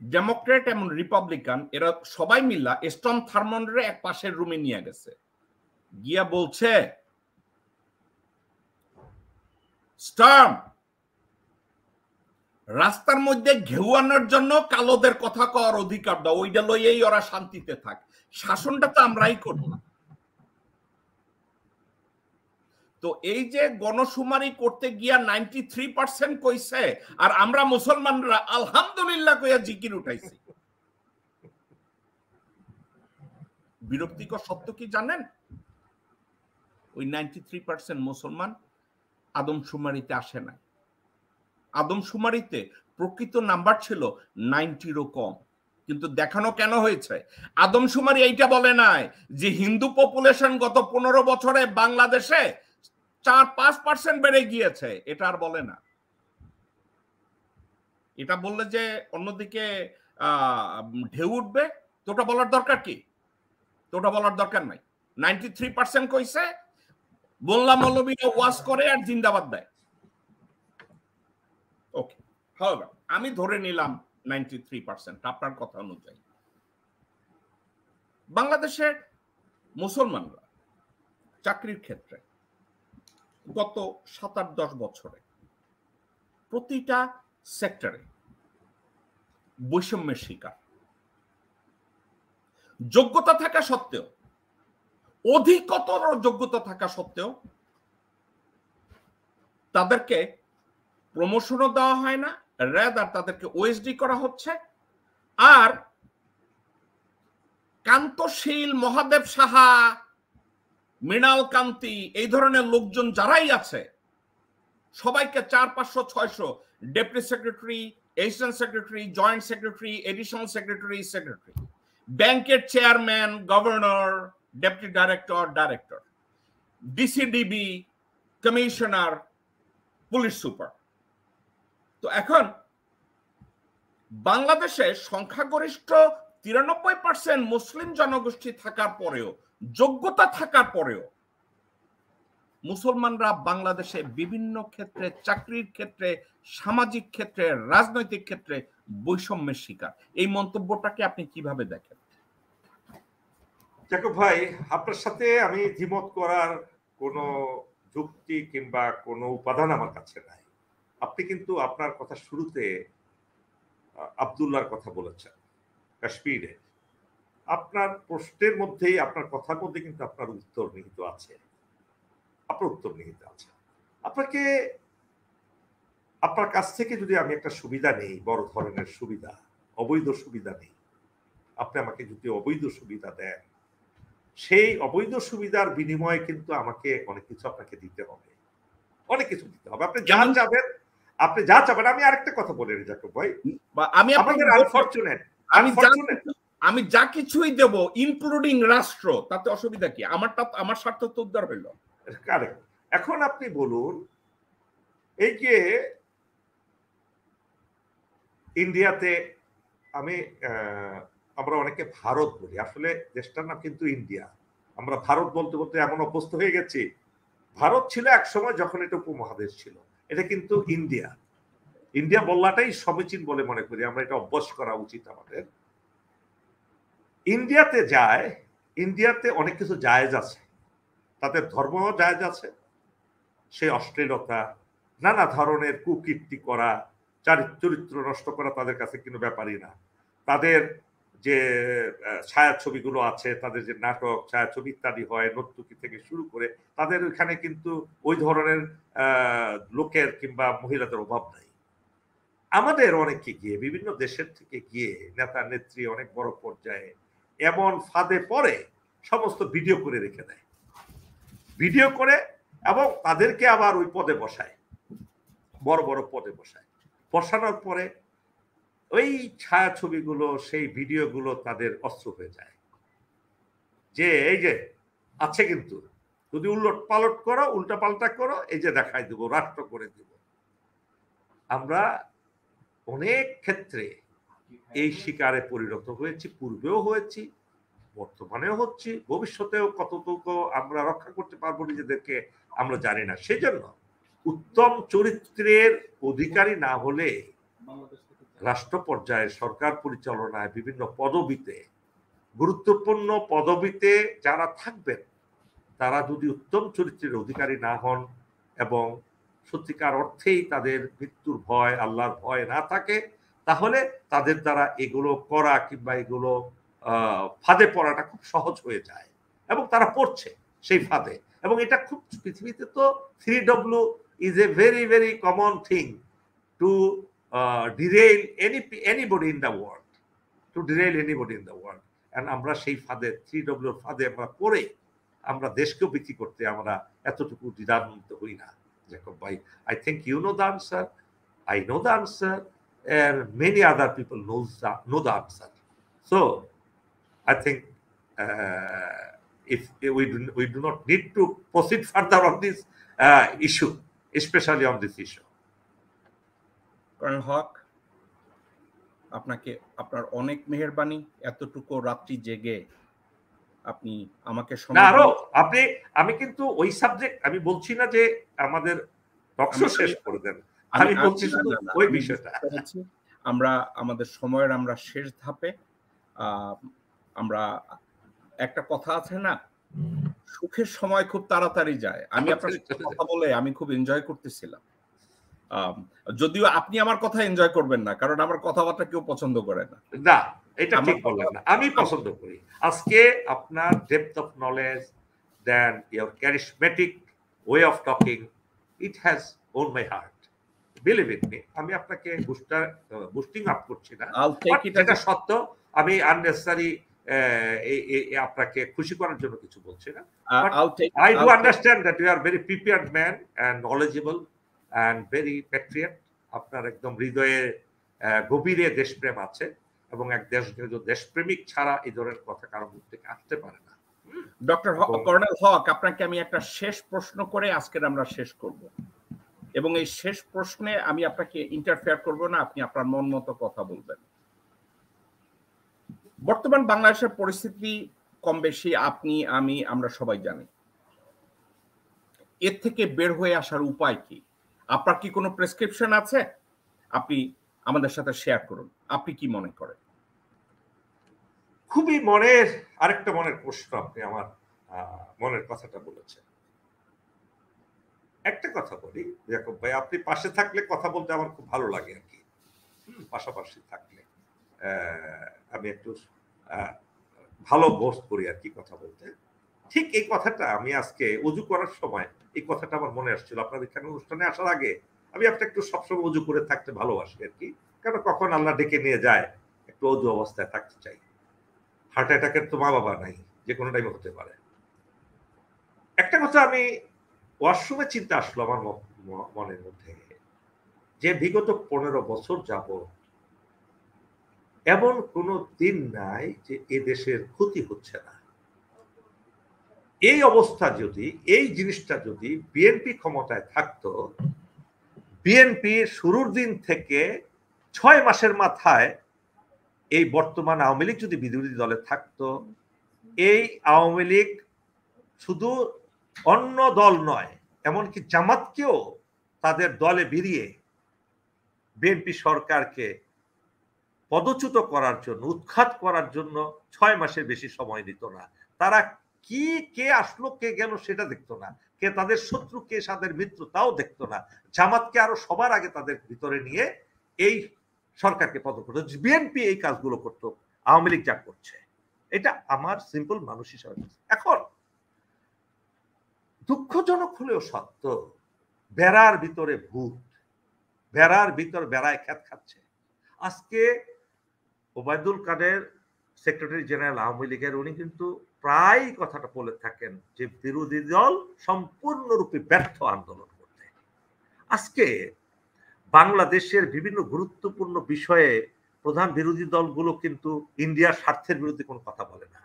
ডেমোক্রেট এবং রিপাবলিকান, এরা সবাই মিলা স্টর্ম থারমন্টরে এক পাশের রুমে নিয়ে গেছে, গিয়া বলছে স্টার্ম রাস্তার মধ্যে ঘেউয়ানোর জন্য কালোদের কথা কওয়ার অধিকার দাও, ওইটা লইয়েই ওরা শান্তিতে থাক। শাসনটা তো আমরাই করি। তো এই যে গণশুমারি করতে গিয়া 93% কইছে, আর আমরা মুসলমানরা আলহামদুলিল্লাহ কইয়া জিকির উঠাইছি। বিরক্তিকর সত্য কি জানেন? ওই 93% মুসলমান আদমশুমারিতে আসে না। আদমশুমারিতে প্রকৃত নাম্বার ছিল 90-রও কম, কিন্তু দেখানো কেন হয়েছে? আদমশুমারি এইটা বলে নাই যে হিন্দু পপুলেশন গত 15 বছরে বাংলাদেশে 4-5% বেড়ে গিয়েছে, এটা আর বলে না। এটা বললে যে অন্যদিকে ঢেউ উঠবে, তো ওটা বলার দরকার কি? তো ওটা বলার দরকার নাই। 93% কইছে, মোল্লা মৌলবীরা ওয়াজ করে আর জিন্দাবাদ দেয়। ওকে, হাওয়ার আমি ধরে নিলাম 93% আপনার কথা অনুযায়ী। বাংলাদেশের মুসলমানরা চাকরির ক্ষেত্রে গত 7-8-10 বছরে প্রতিটা সেক্টরে বৈষম্যের শিকার। যোগ্যতা থাকা সত্ত্বেও, অধিকতর যোগ্যতা থাকা সত্ত্বেও তাদেরকে প্রমোশনও দেওয়া হয় না, রাদার তাদেরকে ওএসডি করা হচ্ছে। আর কান্তশীল, মহাদেব সাহা, মৃণাল কান্তি, এই ধরনের লোকজন যারাই আছে সবাইকে 400-500 deputy secretary, assistant secretary, joint secretary, additional secretary, secretary, ব্যাংকের chairman, governor, deputy director, director, DCDB, commissioner, police super. তো এখন বাংলাদেশে সংখ্যাগরিষ্ঠ 93% মুসলিম জনগোষ্ঠী থাকার পরেও, যোগ্যতা থাকার পরেও মুসলমানরা বাংলাদেশে বিভিন্ন ক্ষেত্রে, চাকরির ক্ষেত্রে, সামাজিক ক্ষেত্রে, রাজনৈতিক ক্ষেত্রে বৈষম্যের শিকার। এই মন্তব্যটাকে আপনি কিভাবে দেখেন? জাকব ভাই, আপনার সাথে আমি দ্বিমত করার কোনো যুক্তি কিংবা কোনো উপাদান আমার কাছে নাই। আপনি কিন্তু আপনার কথা শুরুতে আব্দুল্লাহর কথা বলেছেন, কাশ্মীরে। আপনার প্রশ্নের মধ্যেই, আপনার কথার মধ্যে কিন্তু আপনার উত্তর নিহিত আছে। আপনার উত্তর নিহিত আছে। আপনাকে, আপনার কাছ থেকে যদি আমি একটা সুবিধা নেই, বড় ধরনের সুবিধা, অবৈধ সুবিধা নেই, আপনি আমাকে যদি অবৈধ সুবিধা দেন, সেই অবৈধ সুবিধার বিনিময়ে কিন্তু আমাকে অনেক কিছু আপনাকে দিতে হবে, অনেক কিছু দিতে হবে। আপনি যা চাবেন, আপনি যা চাবেন। আমি আরেকটা কথা বলে নি জাকব ভাই, আমি আপনাদের আনফরচুনেট, আমি যা কিছুই দেব ইনক্লুডিং রাষ্ট্র, তাতে অসুবিধা কি? আমার স্বার্থ তো উদ্ধার হইল। কারেক্ট। এখন আপনি বলুন, এই যে ইন্ডিয়াতে, আমরা অনেকে ভারত বলি, আসলে দেশটার নাম কিন্তু ইন্ডিয়া। আমরা ভারত বলতে বলতে এমন অভ্যস্ত হয়ে গেছি। ভারত ছিল এক সময় যখন এটা উপমহাদেশ ছিল, এটা কিন্তু ইন্ডিয়া। ইন্ডিয়া বলাটাই সমীচীন বলে মনে করি আমরা, এটা অভ্যাস করা উচিত আমাদের। ইন্ডিয়াতে যায়, ইন্ডিয়াতে অনেক কিছু জায়েজ আছে, তাদের ধর্মও জায়েজ আছে। সে অশ্লীলতা, নানা ধরনের কুকীর্তি করা, চরিত্র নষ্ট করা তাদের কাছে কিন্তু ব্যাপারই না। তাদের যে ছায়াছবিগুলো আছে, তাদের যে নাটক, ছায়াছবি ইত্যাদি হয়, নর্তকী থেকে শুরু করে, তাদের ওইখানে কিন্তু ওই ধরনের লোকের কিংবা মহিলাদের অভাব নাই। আমাদের অনেকে গিয়ে, বিভিন্ন দেশের থেকে গিয়ে নেতা নেত্রী অনেক বড় পর্যায়ে এমন ফাঁদে পড়ে সমস্ত ভিডিও করে রেখে দেয়, ভিডিও করে, এবং তাদেরকে আবার ওই পদে বসায়, বড় বড় পদে বসায়। বসানোর পরে ওই ছায়াছবিগুলো, সেই ভিডিওগুলো তাদের অস্ত্র হয়ে যায়, যে এই যে আছে, কিন্তু যদি উলট পালট করো, উল্টা পাল্টা করো, এই যে দেখাই দেবো, রাষ্ট্র করে দেব। আমরা অনেক ক্ষেত্রে এই শিকারে পরিণত হয়েছি, পূর্বেও হয়েছি, বর্তমানেও হচ্ছি, ভবিষ্যতেও কতটুকু আমরা রক্ষা করতে পারবো নিজেদেরকে আমরা জানি না। সেজন্য উত্তম চরিত্রের অধিকারী না হলে রাষ্ট্র পর্যায়ে, সরকার পরিচালনায়, বিভিন্ন পদবিতে, গুরুত্বপূর্ণ পদবিতে যারা থাকবেন, তারা যদি উত্তম চরিত্রের অধিকারী না হন এবং সত্যিকার অর্থেই তাদের মৃত্যুর ভয়, আল্লাহর ভয় না থাকে, তাহলে তাদের দ্বারা এগুলো করা কিংবা এগুলো ফাঁদে পড়াটা খুব সহজ হয়ে যায়, এবং তারা পড়ছে সেই ফাঁদে। এবং এটা খুব, পৃথিবীতে তো 3W is a very very common thing to derail anybody in the world, to derail anybody in the world. And আমরা সেই ফাঁদে, 3W ফাঁদে আমরা পড়ে আমরা দেশকেও বিক্রি করতে আমরা এতটুকু দ্বিধান্বিত হই না। জ্যাকব ভাই, I think you know the answer, I know the answer, and many other people know the answer. So I think if we do not need to proceed further on this issue, especially on this issue. Colonel Haque, আপনাকে আপনার অনেক মেহেরবানি, এতটুকু রাত্রি জেগে আপনি আমাকে আরো আপনি, আমি কিন্তু ওই সাবজেক্ট আমি বলছি না যে আমাদের টকশো শেষ করে দেন, আমি বলছি শুধু ওই বিষয়টা। আমরা আমাদের সময়ের আমরা শেষ ধাপে, আমরা একটা কথা আছে না, সুখের সময় খুব তাড়াতাড়ি যায়। আমি আপনার সাথে কথা বলে আমি খুব এনজয় করতেছিলাম, যদিও আপনি আমার কথা এনজয় করবেন না, কারণ আমার কথাবার্তা কেউ পছন্দ করে না। না, এটা ঠিক বললেন না, আমি পছন্দ করি। আজকে আপনার depth of knowledge, then your charismatic way of talking, it has won my heart, believe in me. আমি আপনাকে বুস্টিং আপ করছি না, এটা সত্য। আমি আননেসেসারি আপনাকে খুশি করার জন্য কিছু বলছি না। I do understand that you are very prepared man and knowledgeable and very patriot. আপনার একদম হৃদয়ে গভীরে দেশপ্রেম আছে, এবং এক দেশপ্রেমিক ছাড়া এই ধরনের কথা কারো মুখ থেকে আসতে পারে না। ডক্টর কর্নেল হক, আপনাকে আমি একটা শেষ প্রশ্ন করে আজকের আমরা শেষ করব, এবং এই শেষ প্রশ্নে আমি আপনাকে ইন্টারফেয়ার করব না, আপনি আপনার মন মতো কথা বলবেন। বর্তমান বাংলাদেশের পরিস্থিতি কম বেশি আপনি, আমি, আমরা সবাই জানি। এর থেকে বের হয়ে আসার উপায় কি? আপনার কি কোনো প্রেসক্রিপশন আছে? আপনি আমাদের সাথে শেয়ার করুন, আপনি কি মনে করেন? খুবই আরেকটা মনের প্রশ্ন, আপনি আমার মনের কথাটা বলেছেন। একটা কথা বলি জ্যাকব ভাই, আপনি পাশে থাকলে কথা বলতে আমার খুব ভালো লাগে আর কি, পাশাপাশি থাকলে আমি একটু ভালো বোধ করি আর কি কথা বলতে। ঠিক এই কথাটা আমি আজকে অজু করার সময় এই কথাটা আমার মনে আসছিল। আপনার এখানে অনুষ্ঠানে আসার আগে আমি আপনার একটু সবসময় অজু করে থাকতে ভালোবাসি আর কি, কারণ কখন আল্লাহ ডেকে নিয়ে যায় একটু অজু অবস্থায় থাকতে চাই। হার্ট অ্যাটাকের তো মা বাবা নাই, যে কোনো টাইমে হতে পারে। একটা কথা আমি ওয়াশরুমে চিন্তা আসলো আমার মনের মধ্যে, যে বিগত 15 বছর যাবত এমন কোনো দিন নাই যে এ দেশের ক্ষতি হচ্ছে না। এই অবস্থা যদি, এই জিনিসটা যদি বিএনপি ক্ষমতায় থাকতো, বিএনপি শুরুর দিন থেকে 6 মাসের মাথায় এই বর্তমান আওয়ামী লীগ যদি বিরোধী দলে থাকতো, এই আওয়ামী লীগ শুধু অন্য দল নয়, এমনকি জামাতকেও তাদের দলে ভিড়িয়ে বিএনপি সরকারকে পদচ্যুত করার জন্য, উৎখাত করার জন্য 6 মাসের বেশি সময় নিত না। তারা কে আসলো কে গেল সেটা দেখতো না, কে তাদের শত্রু কে তাদের মিত্র তাও দেখতো না। জামাতকে আরো সবার আগে তাদের ভিতরে নিয়ে এই সরকারকে পতন করতো। বিএনপি এই কাজগুলো করতো, আওয়ামী লীগ যা করছে। এটা আমার সিম্পল মানুষ হিসাবে। এখন দুঃখজনক হলেও সত্য, বেড়ার ভিতরে ভূত, বেড়ার ভিতর বেড়ায় খ্যাত খাচ্ছে। আজকে ওবায়দুল কাদের, সেক্রেটারি জেনারেল আওয়ামী লীগের, উনি কিন্তু প্রায় কথাটা বলে থাকেন যে বিরোধী দল সম্পূর্ণরূপে ব্যর্থ আন্দোলন করতে। আজকে বাংলাদেশের বিভিন্ন গুরুত্বপূর্ণ বিষয়ে প্রধান বিরোধী দলগুলো কিন্তু ইন্ডিয়ার স্বার্থের বিরুদ্ধে কোনো কথা বলে না,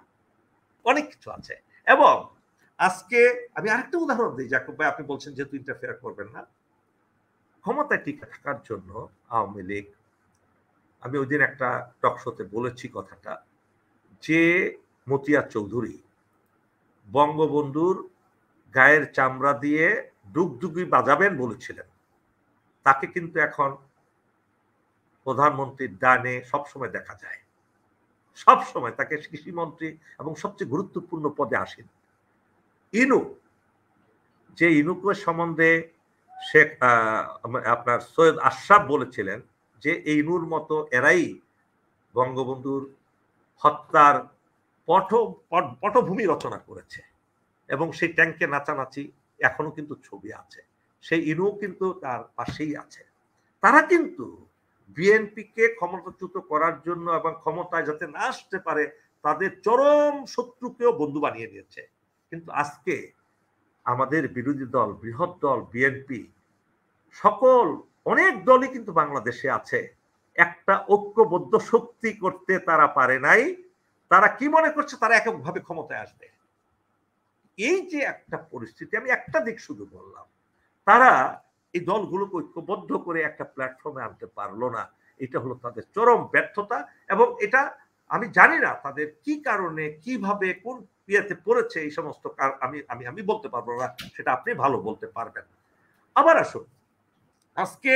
অনেক কিছু আছে। এবং আজকে আমি আরেকটা উদাহরণ দিই জ্যাকব ভাই, আপনি বলছেন যেহেতু ইন্টারফেয়ার করবেন না, ক্ষমতায় টিকে থাকার জন্য আওয়ামী লীগ, আমি ওই দিন একটা টক শোতে বলেছি কথাটা, যে মতিয়া চৌধুরী বঙ্গবন্ধুর গায়ের চামড়া দিয়ে ডুগডুগি বাজাবেন বলেছিলেন, তাকে কিন্তু এখন প্রধানমন্ত্রীর ডানে সবসময় দেখা যায়, সবসময় তাকে কৃষিমন্ত্রী এবং সবচেয়ে গুরুত্বপূর্ণ পদে আসেন। ইনু, যে ইনুকের সম্বন্ধে শেখ আপনার সৈয়দ আশরাফ বলেছিলেন যে এই নূর মতো এরাই বঙ্গবন্ধুর হত্যার পটভূমি রচনা করেছে, এবং সেই ট্যাঙ্কে নাচানাচি এখনো কিন্তু ছবি আছে, সেই ইনু কিন্তু তার পাশেই আছে। তারা কিন্তু বিএনপিকে ক্ষমতাচ্যুত করার জন্য এবং ক্ষমতায় যাতে না আসতে পারে তাদের চরম শত্রুকেও বন্ধু বানিয়ে নিয়েছে। কিন্তু আজকে আমাদের বিরোধী দল, বৃহৎ দল বিএনপি, সকল অনেক দলই কিন্তু বাংলাদেশে আছে, একটা ঐক্যবদ্ধ শক্তি করতে তারা পারে নাই। তারা কি মনে করছে তারা এককভাবে ক্ষমতায় আসবে। এই যে একটা পরিস্থিতি, আমি একটা দিক শুধু বললাম, তারা এই দলগুলোকে ঐক্যবদ্ধ করে একটা প্ল্যাটফর্মে আনতে পারলো না। এটা হলো তাদের চরম ব্যর্থতা, এবং এটা আমি জানি না তাদের কি কারণে, কিভাবে, কোন ইয়েতে পড়েছে এই সমস্ত আমি আমি আমি বলতে পারবো না, সেটা আপনি ভালো বলতে পারবেন। আবার আসুন, আজকে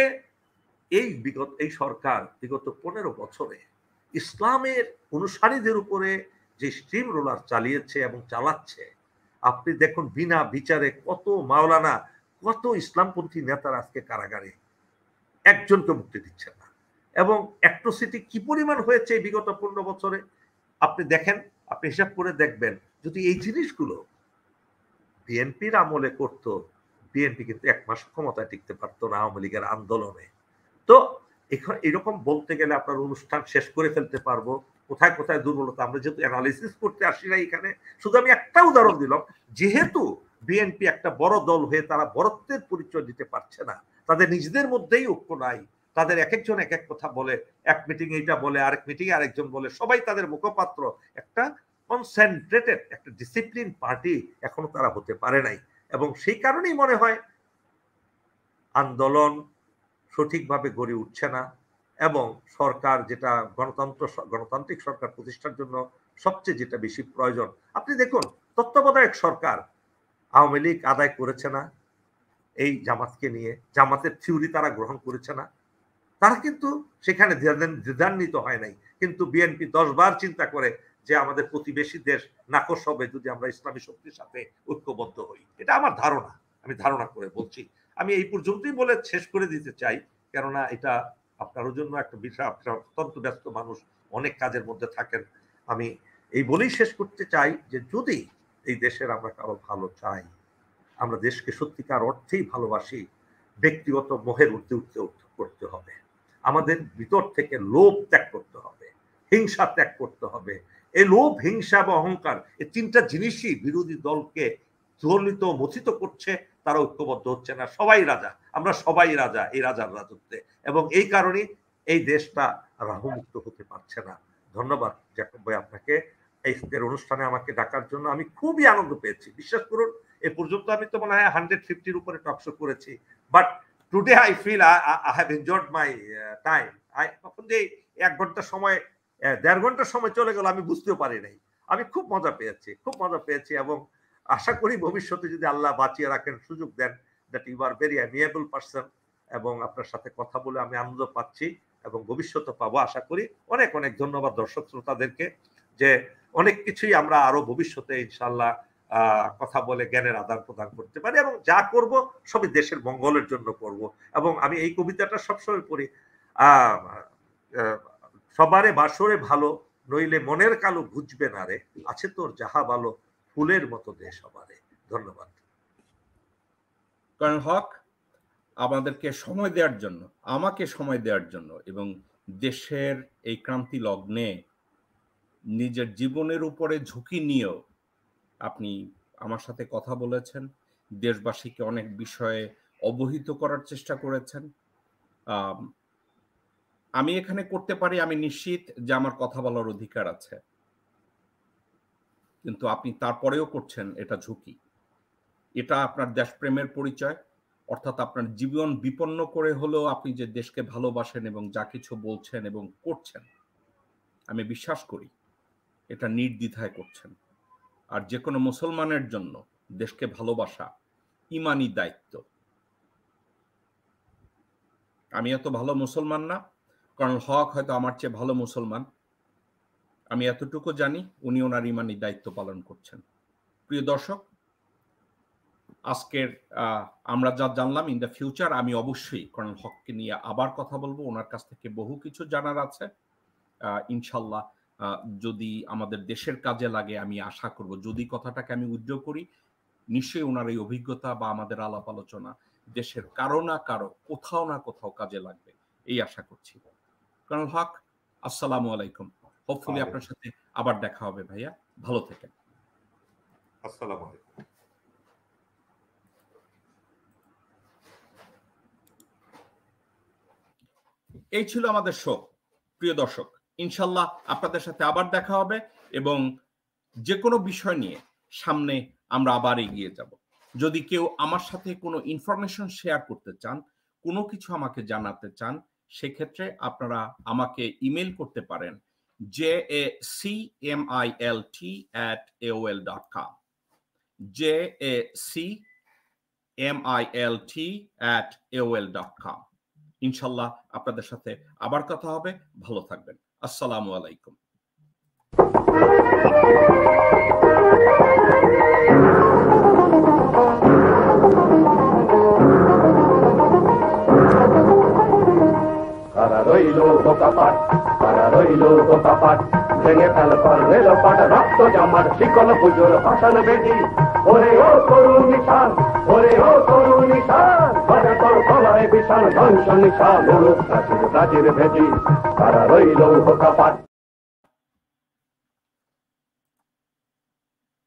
এই সরকার বিগত 15 বছরে ইসলামের অনুসারীদের উপরে যে স্ট্রিম রোলার চালিয়েছে এবং চালাচ্ছে, আপনি দেখুন বিনা বিচারে কত মাওলানা, কত ইসলামপন্থী নেতারা আজকে কারাগারে, একজনকে মুক্তি দিচ্ছেন না। এবং অ্যাট্রোসিটি কি পরিমাণ হয়েছে এই বিগত 15 বছরে আপনি দেখেন, আপনি হিসাব করে দেখবেন। যদি এই জিনিসগুলো বিএনপির আমলে করতো, বিএনপি কিন্তু 1 মাস ক্ষমতায় টিকতে পারতো না আওয়ামী লীগের আন্দোলনে। তো এরকম বলতে গেলে আপনার অনুষ্ঠান শেষ করে ফেলতে পারবো, কোথায় কোথায় দুর্বলতা। আমরা যেহেতু অ্যানালিসিস করতে আসি না এখানে, শুধু আমি একটা উদাহরণ দিলাম, যেহেতু বিএনপি একটা বড় দল হয়ে তারা বড়ত্বের পরিচয় দিতে পারছে না, তাদের নিজেদের মধ্যেই ঐক্য নাই, তাদের এক একজন এক এক কথা বলে, এক মিটিং এইটা বলে, আরেক মিটিং আরেকজন বলে, সবাই তাদের মুখপাত্র। একটা কনসেন্ট্রেটেড একটা ডিসিপ্লিন পার্টি এখনো তারা হতে পারে নাই, এবং সেই কারণেই মনে হয় আন্দোলন সঠিকভাবে গড়ে উঠছে না। এবং সরকার যেটা গণতান্ত্রিক সরকার প্রতিষ্ঠার জন্য সবচেয়ে যেটা বেশি প্রয়োজন, আপনি দেখুন তত্ত্বাবধায়ক সরকার আওয়ামী লীগ আদায় করেছে না, এই জামাতকে নিয়ে জামাতের থিওরি তারা গ্রহণ করেছে না, তারা কিন্তু সেখানে দ্বিধান্বিত হয় নাই। কিন্তু বিএনপি 10 বার চিন্তা করে যে আমাদের প্রতিবেশী দেশ নাকশ হবে যদি আমরা ইসলামী শক্তির সাথে ঐক্যবদ্ধ হই। এটা আমার ধারণা, আমি ধারণা করে বলছি। আমি এই পর্যন্তই বলে শেষ করে দিতে চাই, কেননা এটা আপনার জন্য একটা বিষয়, আপনার অত্যন্ত ব্যস্ত মানুষ, অনেক কাজের মধ্যে থাকেন। আমি এই বলেই শেষ করতে চাই যে যদি এই দেশের আমরা কারো ভালো চাই, আমরা দেশকে সত্যিকার অর্থেই ভালোবাসি, ব্যক্তিগত মোহের ঊর্ধ্বে করতে হবে, আমাদের ভিতর থেকে লোভ ত্যাগ করতে হবে, হিংসা ত্যাগ করতে হবে। এই লোভ, হিংসা এবং অহংকার, এই 3টা জিনিসই বিরোধী দলকে দলিত মথিত করছে। তারা ঐক্যবদ্ধ হচ্ছে না, সবাই রাজা, আমরা সবাই রাজা এই রাজার রাজত্বে, এবং এই কারণে এই দেশটা রাহুমুক্ত হতে পারছে না। ধন্যবাদ জ্যাকব ভাই আপনাকে এই অনুষ্ঠানে আমাকে ডাকার জন্য। আমি খুবই আনন্দ পেয়েছি, বিশ্বাস করুন। এ পর্যন্ত আমি তো মনে হয় 150-র উপরে টকশো করেছি, but today I feel I have enjoyed my time. তখন যে 1 ঘন্টা সময়, 1.5 ঘন্টা সময় চলে গেল আমি বুঝতেও পারি নাই। আমি খুব মজা পেয়েছি, খুব মজা পেয়েছি, এবং আশা করি ভবিষ্যতে যদি আল্লাহ বাঁচিয়ে রাখেন, সুযোগ দেন, that you are very amiable person, এবং আপনার সাথে কথা বলে আমি আনন্দ পাচ্ছি এবং ভবিষ্যতে পাবো আশা করি। অনেক অনেক ধন্যবাদ দর্শক শ্রোতাদেরকে, যে অনেক কিছুই আমরা আরো ভবিষ্যতে ইনশাল্লাহ কথা বলে জ্ঞানের আদান প্রদান করতে পারি, এবং যা করব সবই দেশের মঙ্গলের জন্য করব। এবং আমি এই কবিতাটা সবসময় পড়ি, সবারে বাসরে ভালো, নইলে মনের কালো বুঝবে না রে, আছে তোর যাহা ভালো, ফুলের মতো দেশ সবারে। ধন্যবাদ। কর্নেল হক, আমাদেরকে সময় দেওয়ার জন্য, আমাকে সময় দেওয়ার জন্য, এবং দেশের এই ক্রান্তি লগ্নে নিজের জীবনের উপরে ঝুঁকি নিয়েও আপনি আমার সাথে কথা বলেছেন, দেশবাসীকে অনেক বিষয়ে অবহিত করার চেষ্টা করেছেন। আমি এখানে করতে পারি, আমি নিশ্চিত যে আমার কথা বলার অধিকার আছে, কিন্তু আপনি তারপরেও করছেন, এটা ঝুঁকি, এটা আপনার দেশপ্রেমের পরিচয়। অর্থাৎ আপনার জীবন বিপন্ন করে হলেও আপনি যে দেশকে ভালোবাসেন এবং যা কিছু বলছেন এবং করছেন, আমি বিশ্বাস করি এটা নির্দ্বিধায় করছেন। আর যে কোনো মুসলমানের জন্য দেশকে ভালোবাসা ইমানি দায়িত্ব। আমি এত ভালো মুসলমান না, কর্নেল হক হয়তো আমার চেয়ে ভালো মুসলমান, আমি এতটুকু জানি উনি ওনার ইমানি দায়িত্ব পালন করছেন। প্রিয় দর্শক, আজকের আমরা যা জানলাম, ইন দ্য ফিউচার আমি অবশ্যই কর্নেল হককে নিয়ে আবার কথা বলবো। ওনার কাছ থেকে বহু কিছু জানার আছে। ইনশাল্লাহ যদি আমাদের দেশের কাজে লাগে আমি আশা করব, যদি কথাটাকে আমি উইথড্র করি, নিশ্চয়ই ওনার এই অভিজ্ঞতা বা আমাদের আলাপ আলোচনা দেশের কারো না কারো কোথাও না কোথাও কাজে লাগবে, এই আশা করছি। কর্নেল হক, আসসালামু আলাইকুম। হোপফুলি আপনার সাথে আবার দেখা হবে ভাইয়া, ভালো থাকেন। আসসালামু আলাইকুম। এই ছিল আমাদের শো। প্রিয় দর্শক, ইনশাল্লাহ আপনাদের সাথে আবার দেখা হবে এবং যে কোনো বিষয় নিয়ে সামনে আমরা আবার এগিয়ে যাব। যদি কেউ আমার সাথে কোনো ইনফরমেশন শেয়ার করতে চান, কোনো কিছু আমাকে জানাতে চান, সেক্ষেত্রে আপনারা আমাকে ইমেল করতে পারেন jacmilt@aol.com jacmilt@aol.com। ইনশাল্লাহ আপনাদের সাথে আবার কথা হবে। ভালো থাকবেন। আসসালামু আলাইকুম। কারা রইল বোকাপাট, কারা রইল বোকাপাট, ভেঙে ফেল কর্নেল পাট, রক্ত জামার শিকল পুজোর ভাষণ বেদি। ওরে ও তরুণ নিশান, ওরে ও তরুণ নিশান, বাজে তোর গলায় বিশাল ধ্বংস নিশান, মরুক প্রাচীর প্রাচীর ভেদি। কারা রইল বোকাপাট।